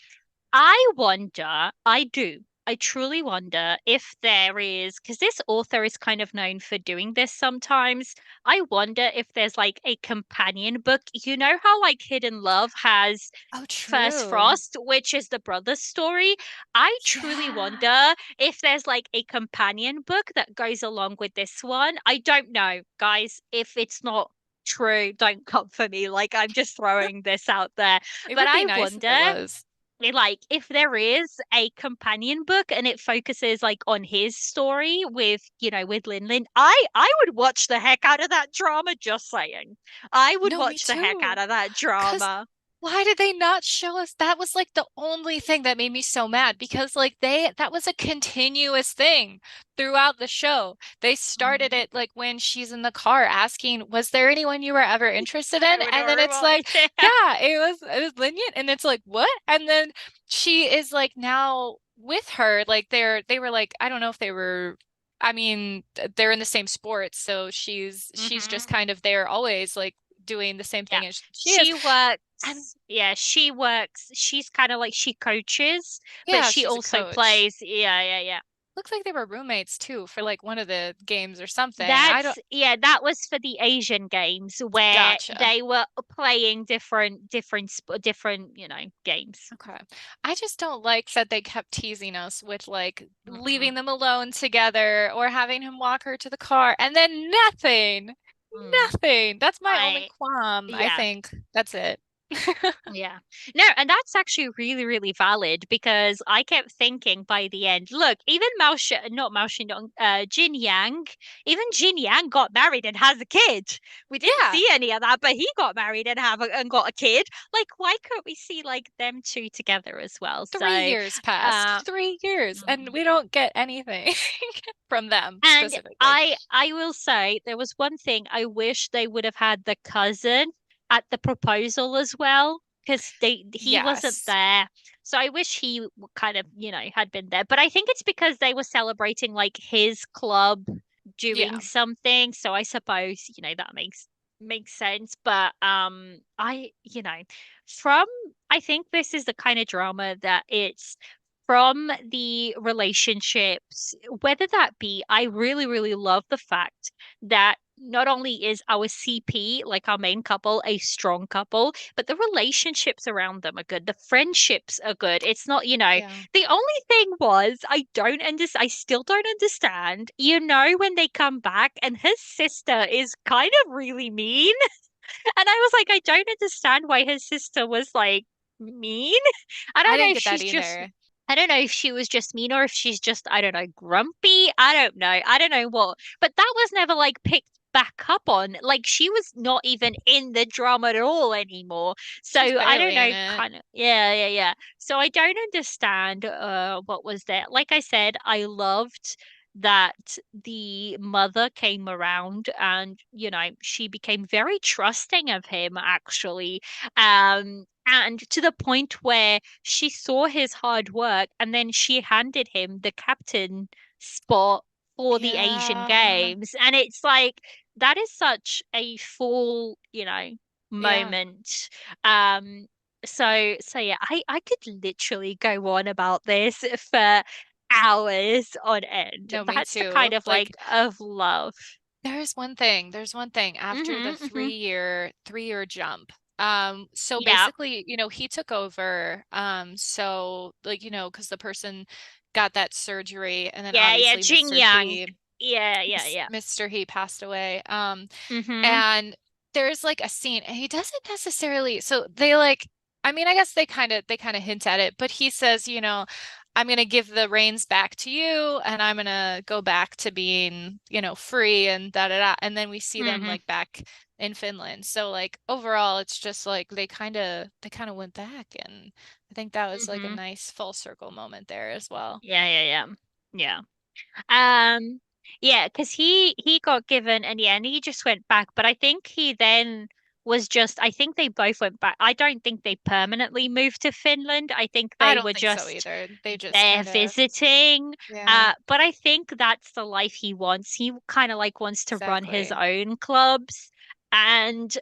I wonder, I do. I truly wonder if there is, because this author is kind of known for doing this sometimes. I wonder if there's like a companion book. You know how like Hidden Love has Oh, First true. Frost, which is the brother's story. I truly Yeah. wonder if there's like a companion book that goes along with this one. I don't know, guys. If it's not true, don't come for me. Like I'm just throwing this out there. It But would be I nice if it wonder was. like if there is a companion book and it focuses like on his story with with Lin Lin, I would watch the heck out of that drama, just saying. I would No, me watch the heck out too. of that Because drama. why did they not show us? That was like the only thing that made me so mad because like that was a continuous thing throughout the show. They started Mhm. it like when she's in the car asking, "Was there anyone you were ever interested in?" So And then it's adorable. like, Yeah. "Yeah, it was Linyan." And it's like, "What?" And then she is like now with her, like they were like I don't know if they were I mean, they're in the same sport, so she's just Hmm. kind of there always like doing the same Yeah. thing as she is. She And works. Yeah, she works. She's kind of like she coaches, but yeah, she she's a also coach. plays. Yeah, yeah, yeah. Looks like they were roommates too for like one of the games or something. I That's don't yeah, that was for the Asian games where gotcha. they were playing different, games. Okay. I just don't like that they kept teasing us with like Mm-mm. leaving them alone together or having him walk her to the car and then nothing. Mm. Nothing. That's my only I qualm, I Yeah. think. That's it. Yeah. No, and that's actually really, really valid because I kept thinking by the end, look, even not Mao Xindong, Jin Yang, even Jin Yang got married and has a kid. We didn't Yeah. see any of that, but he got married and got a kid. Like, why couldn't we see like them two together as well? 3 years passed. Uh, 3 years and mm. we don't get anything from them And specifically. I will say there was one thing I wish they would have had the cousin at the proposal as well. because he wasn't Yes. there. So I wish he kind of, had been there. But I think it's because they were celebrating like his club doing Yeah. something. So I suppose, that makes sense. But from I think this is the kind of drama that it's from the relationships, whether that be, I really, really love the fact that not only is our CP, like our main couple, a strong couple, but the relationships around them are good. The friendships are good. It's not, Yeah. the only thing was I still don't understand, when they come back and his sister is kind of really mean. And I was like, I don't understand why his sister was like mean. I I don't know didn't if get that she's just either. I don't know if she was just mean or if she's just, I don't know, grumpy. I don't know. I don't know what. But that was never like picked back up on. Like she was not even in the drama at all anymore. So She's I don't barely in know, it. kind of. Yeah, yeah, yeah. So I don't understand what was there. Like I said, I loved that the mother came around and, she became very trusting of him actually. And to the point where she saw his hard work and then she handed him the captain spot for the Asian Yeah. Games. And it's like that is such a full, Yeah. moment. Um so yeah, I could literally go on about this for hours on end. No, me That's the kind too. of like Like of love. there's one thing after the Mm-hmm, mm-hmm. three year jump. So Yeah. basically, he took over. So like, because the person got that surgery and then Yeah, yeah, obviously Jing Yang. Yeah, yeah, yeah. Mr. He passed away. Mm-hmm. And there's like a scene, and he doesn't necessarily, so they like, I mean, I guess they kind of hint at it, but he says, I'm gonna give the reins back to you, and I'm gonna go back to being, free and da da da. And then we see them Mm-hmm. like back in Finland. So like overall, it's just like they kind of went back, and I think that was like a Mm-hmm. nice full circle moment there as well. Yeah, yeah, yeah. Yeah. Yeah, because he got given and yeah, and he just went back. But I think he then was just I think they both went back. I don't think they permanently moved to Finland. I think I they don't were think so just either. They just there kind of, visiting. yeah, But I think that's the life he wants. He kind of like wants to run his exactly. own clubs. And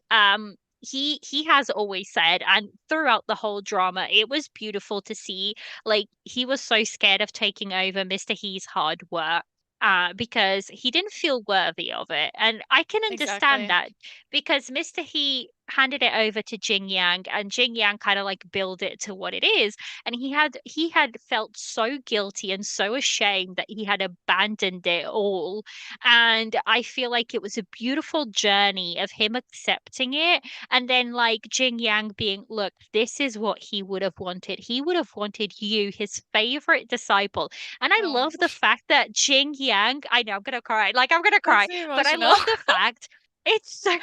he has always said, and throughout the whole drama, it was beautiful to see. Like he was so scared of taking over Mr. He's hard work. Because he didn't feel worthy of it. And I can understand Exactly. that because Mr. He handed it over to Jing Yang and Jing Yang kind of like built it to what it is, and he had felt so guilty and so ashamed that he had abandoned it all. And I feel like it was a beautiful journey of him accepting it, and then like Jing Yang being, look, this is what he would have wanted. He would have wanted you, his favorite disciple. And I Oh, love the fact that Jing Yang, I know I'm gonna cry, like I'm gonna cry, makes me but I emotional. love the fact it's so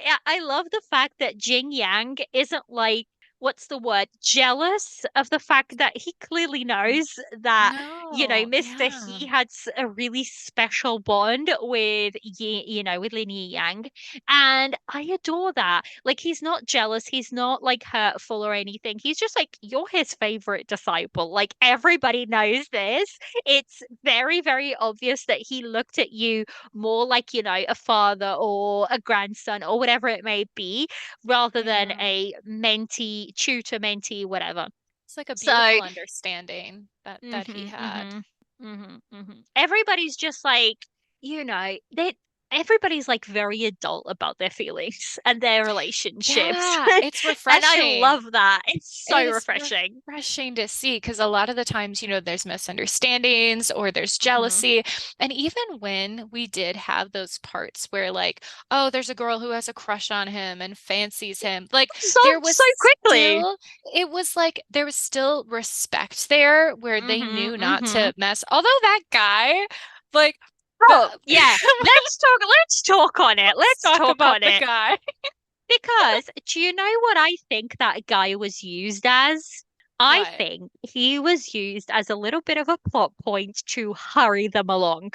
yeah, I love the fact that Jing Yang isn't like, what's the word, jealous of the fact that he clearly knows that, No, Mr. yeah. He had a really special bond with with Lin Yi Yang. And I adore that. Like, he's not jealous, he's not like hurtful or anything. He's just like, you're his favorite disciple. Like, everybody knows this. It's very, very obvious that he looked at you more like, a father or a grandson or whatever it may be, rather than Yeah. a mentee, tutor, mentee, whatever. It's like a So, beautiful understanding that he mhm, had. mhm, everybody's just like, they everybody's like very adult about their feelings and their relationships. Yeah, it's And I refreshing. love that. It's so It is refreshing. refreshing to see because a lot of the times, there's misunderstandings or there's Hmm. jealousy. And even when we did have those parts where, like, oh, there's a girl who has a crush on him and fancies him, like, So there was so quickly. still, it was like there was still respect there where they Hmm. knew not Hmm. to mess. Although that guy, like, the, Oh, yeah. Let's talk on it. let's Let's talk talk about on the it. guy. Because do you know what I think that guy was used as? I What? think he was used as a little bit of a plot point to hurry them along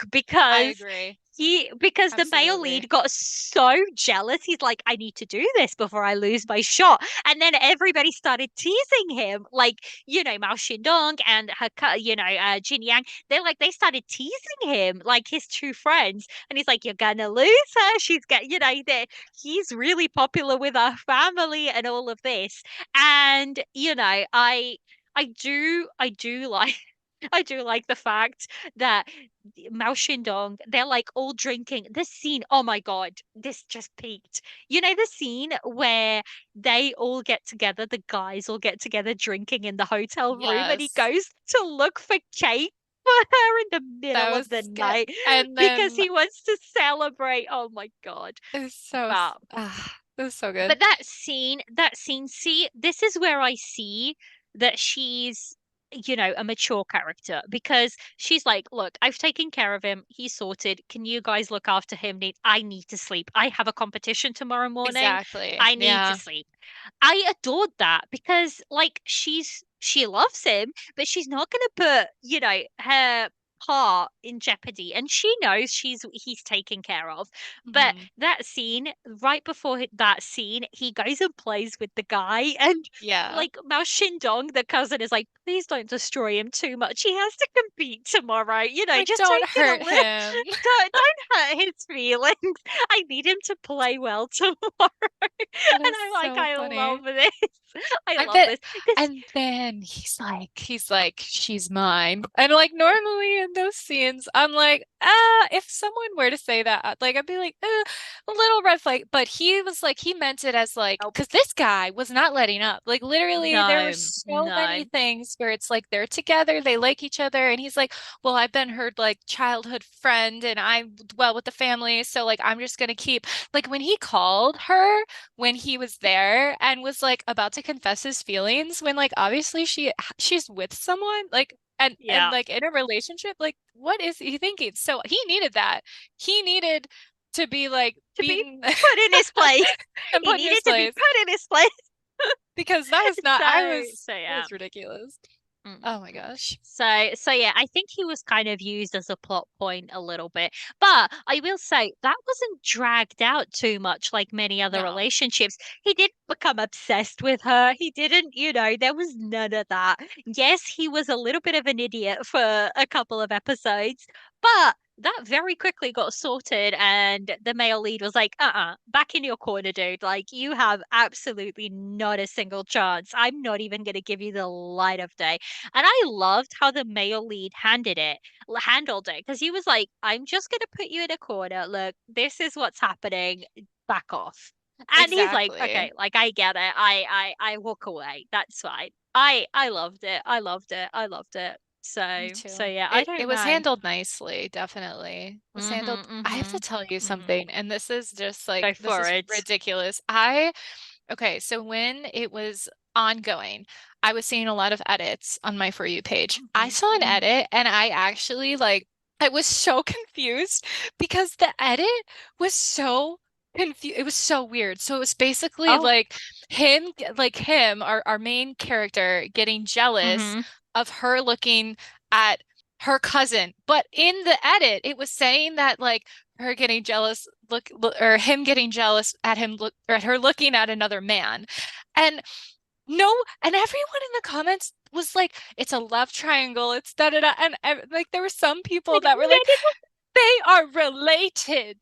I because agree. because the male Absolutely. lead got so jealous. He's like, I need to do this before I lose my shot. And then everybody started teasing him, like, Mao Xindong and Jin Yang. They started teasing him, like his two friends. And he's like, you're gonna lose her. She's got, he's really popular with our family and all of this. And, I do like, I do like the fact that Mao Xindong, they're like all drinking. This scene, oh my God, this just peaked. You know, the scene where they all get together, the guys all get together drinking in the hotel room, and he Yes. goes to look for cake for her in the That middle of was the good. night And because then he wants to celebrate. Oh my God. it's so But it was so good. but that scene, see, this is where I see that she's, a mature character because she's like, look, I've taken care of him. He's sorted. Can you guys look after him? I need to sleep. I have a competition tomorrow morning. Exactly. I need to Yeah. sleep. I adored that because like she loves him, but she's not gonna put, her part in jeopardy. And she knows he's taken care of. But Hmm. that scene, right before that scene, he goes and plays with the guy, and Yeah. like Mao Xindong, the cousin, is like, please don't destroy him too much. He has to compete tomorrow. Like, Just don't take it a hurt little. him. Don't hurt his feelings. I need him to play well tomorrow. That And is I'm like, so I love funny. this. I I love bet. this. This, And then he's like, she's mine. And like normally in those scenes, I'm like, if someone were to say that, like I'd be like, a little red flag. But he was like, he meant it as like, nope, because this guy was not letting up. Like literally, there were no, so no. many things where it's like they're together, they like each other, and he's like, well, I've been her like childhood friend, and I'm well with the family, so like I'm just gonna keep like when he called her when he was there and was like about to confess his feelings when like obviously she's with someone like and Yeah. like in a relationship like what is he thinking? So he needed that. He needed to be like To be beaten put in his place. and He put in needed his to be place put in his place. because that was not I So, was so it yeah. was ridiculous. Mm. Oh my gosh. So yeah, I think he was kind of used as a plot point a little bit. But I will say that wasn't dragged out too much like many other No. relationships. He didn't become obsessed with her. He didn't, there was none of that. Yes, he was a little bit of an idiot for a couple of episodes, but that very quickly got sorted, and the male lead was like, back in your corner, dude. Like, you have absolutely not a single chance. I'm not even going to give you the light of day. And I loved how the male lead handled it, because he was like, I'm just gonna put you in a corner. Look, this is what's happening. Back off. And he's like, Exactly. okay, like I get it. I walk away. That's fine. I loved it. I loved it. I loved it. Me So too. yeah, I It don't was know. handled nicely, definitely. It was handled. I have to Mm-hmm. tell you Mm-hmm. something, and this is just Go like this for is it. ridiculous. Okay, so when it was ongoing, I was seeing a lot of edits on my For You page. I Mm-hmm. saw an Mm-hmm. edit and I actually like I was so confused because the edit was so confused. It was so weird. So it was basically Oh. like our main character getting jealous Mm-hmm. of her looking at her cousin. But in the edit, it was saying that like her getting jealous or him getting jealous at him look or at her looking at another man. And no, and everyone in the comments was like, it's a love triangle, it's da da da. And like there were some people Like, that were like, where did they are related.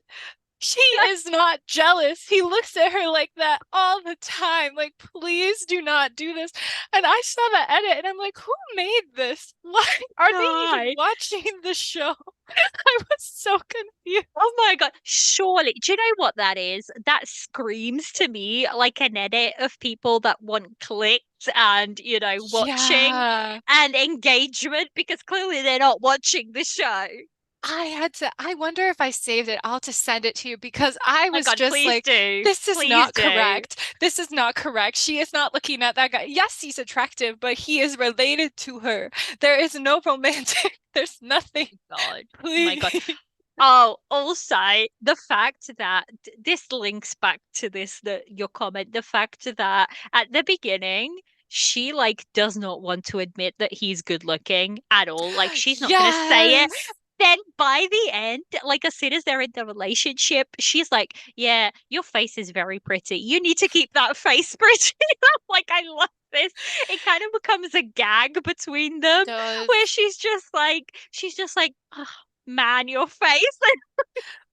She is not jealous. He looks at her like that all the time. Like, please do not do this. And I saw that edit and I'm like, who made this? Why are they even I watching the show? I was so confused. Oh my God. Surely. Do you know what that is? That screams to me like an edit of people that want clicks and, watching Yeah. and engagement, because clearly they're not watching the show. I wonder if I saved it. I'll just send it to you because I My was God, just please like, do. this is Please not do. correct. This is not correct. She is not looking at that guy. Yes, he's attractive, but he is related to her. There is no romantic. There's nothing. God. My God. Please. Oh, also the fact that this links back to your comment, the fact that at the beginning she like does not want to admit that he's good looking at all. Like she's not going to say it. Yes. then by the end, like as soon as they're in the relationship, she's like, "Yeah, your face is very pretty. You need to keep that face pretty." I'm like, I love this. It kind of becomes a gag between It them where does. she's just like, oh, man, your face.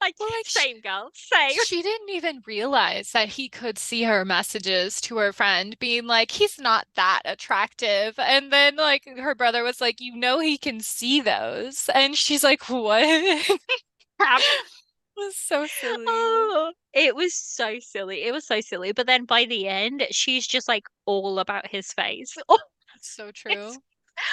Like, Well, like same girl, same. she didn't even realize that he could see her messages to her friend, being like, he's not that attractive. And then, like, her brother was like, you know, he can see those. And she's like, what? It was so silly. Oh, it was so silly. It was so silly. But then by the end, she's just like all about his face. Oh, It's so it's true.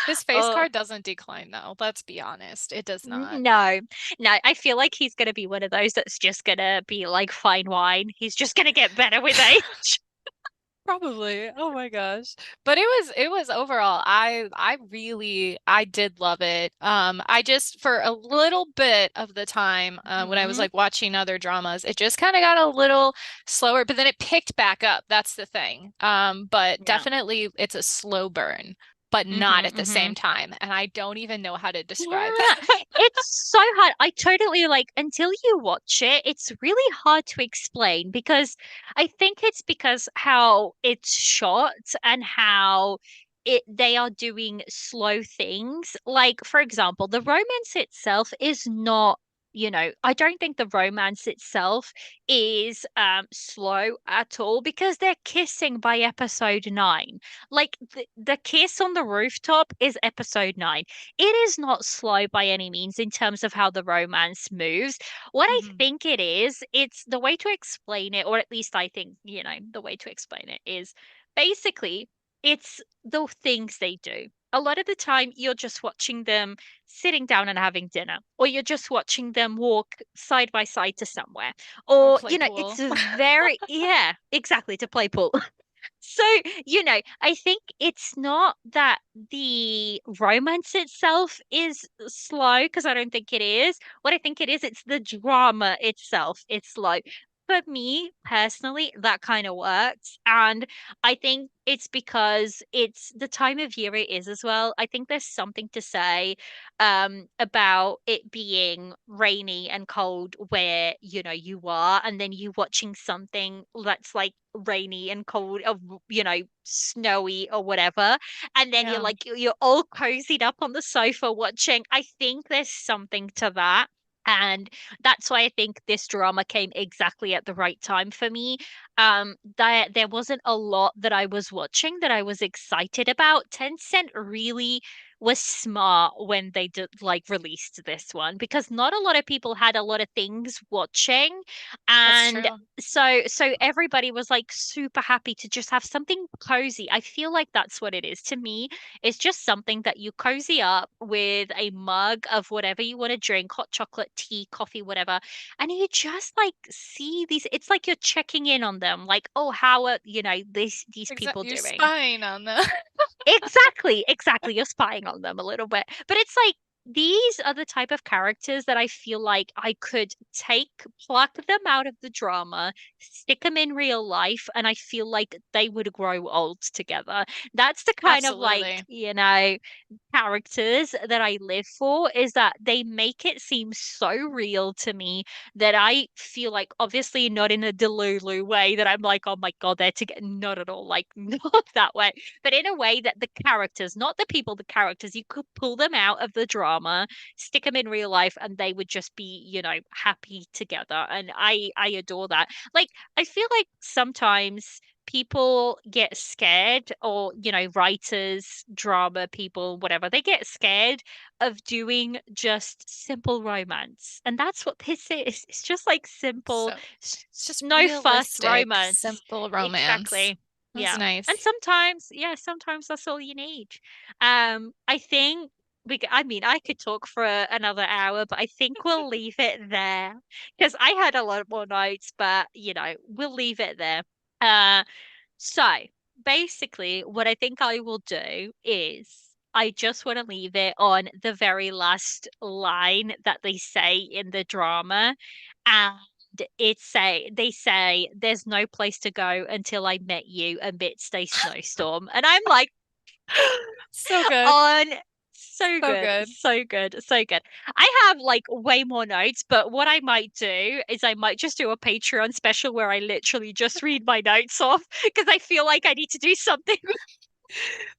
His face oh card doesn't decline, though. Let's be honest. It does not. no, no. I feel like he's gonna be one of those that's just gonna be like fine wine. He's just gonna get better with age. Probably. Oh my gosh. But it was overall I did love it. I just for a little bit of the time when I was Hmm. like watching other dramas, it just kind of got a little slower, but then it picked back up. That's the thing. But Yeah. definitely it's a slow burn, but not Hmm. at the Hmm. same time. And I don't even know how to describe Yeah, that. it's so hard. I totally like until you watch it, it's really hard to explain because I think it's because how it's shot and how they are doing slow things. Like, for example, the romance itself is not, I don't think the romance itself is slow at all because they're kissing by episode 9. Like the kiss on the rooftop is episode 9. It is not slow by any means in terms of how the romance moves. What I Mhm. think it is, it's the way to explain it, or at least I think, the way to explain it is basically it's the things they do. A lot of the time, you're just watching them sitting down and having dinner, or you're just watching them walk side by side to somewhere, Or or, play it's pool. very, yeah, exactly, to play pool. So, I think it's not that the romance itself is slow, because I don't think it is. What I think it is, it's the drama itself. It's slow. For me personally, that kind of works. And I think it's because it's the time of year it is as well. I think there's something to say about it being rainy and cold where you are, and then you watching something that's like rainy and cold or snowy or whatever, and then you're Yeah. like you're all cozied up on the sofa watching. I think there's something to that. And that's why I think this drama came exactly at the right time for me. There wasn't a lot that I was watching that I was excited about. Tencent really was smart when they did like released this one because not a lot of people had a lot of things watching, That's and true. so everybody was like super happy to just have something cozy. I feel like that's what it is to me. It's just something that you cozy up with a mug of whatever you want to drink, hot chocolate, tea, coffee, whatever, and you just like see these. It's like you're checking in on them, like, oh, how are these people You're doing? spying on them. Exactly, exactly. You're spying on them a little bit. But it's like these are the type of characters that I feel like I could pluck them out of the drama, stick them in real life, and I feel like they would grow old together. That's the kind of like, Absolutely. characters that I live for, is that they make it seem so real to me that I feel like, obviously not in a Delulu way that I'm like, oh my God, they're together. Not at all, like not that way, but in a way that the characters, not the people, the characters, you could pull them out of the drama, stick them in real life, and they would just be, happy together. And I adore that. Like, I feel like sometimes people get scared, or writers, drama people, whatever, they get scared of doing just simple romance, and that's what this is. It's just like simple, So it's just no fuss realistic, romance. simple romance. Exactly. That's Yeah. And nice. sometimes, yeah, sometimes that's all you need. I think I mean, I could talk for another hour, but I think we'll leave it there because I had a lot more notes, but we'll leave it there. Uh, so basically, what I think I will do is I just want to leave it on the very last line that they say in the drama. And they say, there's no place to go until I met you amidst a snowstorm. And I'm like, So good. on So So good, good. so good, so good. I have like way more notes, but what I might do is I might just do a Patreon special where I literally just read my notes off because I feel like I need to do something with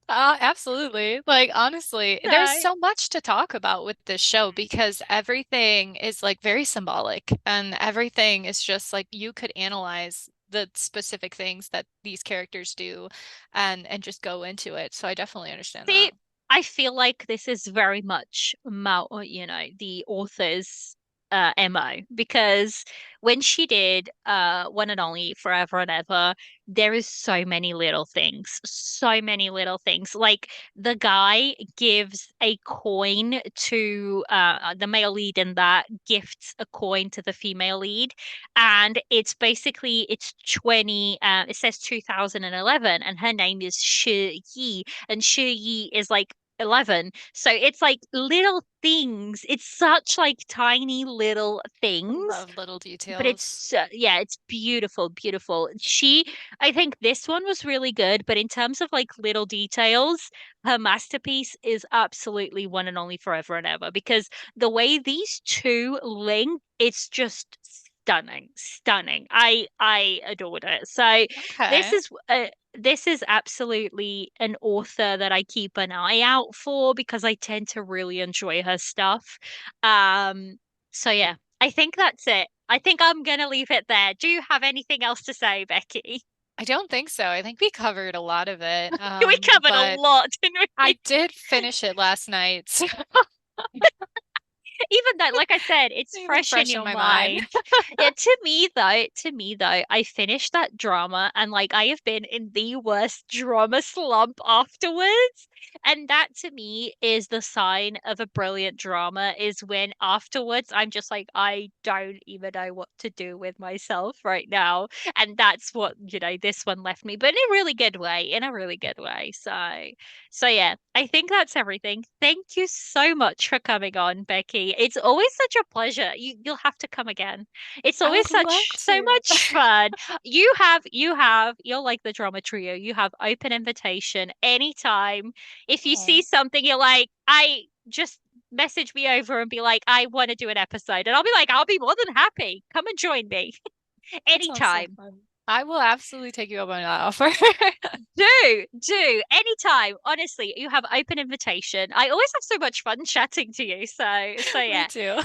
Absolutely. Like, honestly, there's that. so much to talk about with this show Mhm. because everything is like very symbolic and everything is just like you could analyze the specific things that these characters do and just go into it. So I definitely understand See, that. I feel like this is very much the author's MO because when she did One and Only Forever and Ever, there is so many little things, so many little things. Like the guy gives a coin to the male lead in that gifts a coin to the female lead, and it's basically it's 20 it says 2011 and her name is Shi Yi and Shi Yi is like 11. So it's like little things. It's such like tiny little I things, love little but details. it's yeah, it's beautiful, beautiful. I think this one was really good, but in terms of like little details, her masterpiece is absolutely One and Only Forever and Ever because the way these two link, it's just stunning, stunning. I adored it. So this Okay. is uh, this is absolutely an author that I keep an eye out for because I tend to really enjoy her stuff. So yeah, I think that's it. I think I'm gonna leave it there. Do you have anything else to say, Becky? I don't think so. I think we covered a lot of it. We covered a But lot, didn't I we? did finish it last night. So Even though, like I said, it's even fresh in fresh in your my mind. mind. Yeah, to me though, I finished that drama and like I have been in the worst drama slump afterwards. And that to me is the sign of a brilliant drama is when afterwards I'm just like, I don't even know what to do with myself right now. And that's what, this one left me, but in a really good way, in a really good way. So yeah, I think that's everything. Thank you so much for coming on, Becky. It's always such a pleasure. You'll have to come again. It's I always would love such so to. much fun. You're like the drama trio. You have open invitation anytime. If you see Oh, something you're like, I just message me over and be like, I want to do an episode. And I'll be like, I'll be more than happy. Come and join me that sounds so anytime. fun. I will absolutely take you up on that offer. Do anytime. Honestly, you have open invitation. I always have so much fun chatting to you. So Me yeah. too.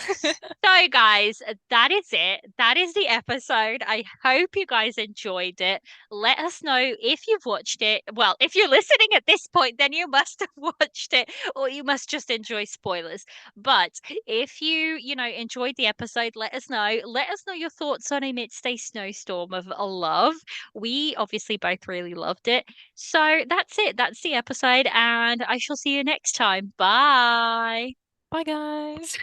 So guys, that is it. That is the episode. I hope you guys enjoyed it. Let us know if you've watched it. Well, if you're listening at this point, then you must have watched it or you must just enjoy spoilers. But if you enjoyed the episode, let us know. Let us know your thoughts on Amidst a Snowstorm of Love. We obviously both really loved it. So that's it. That's the episode, and I shall see you next time. Bye. Bye, guys.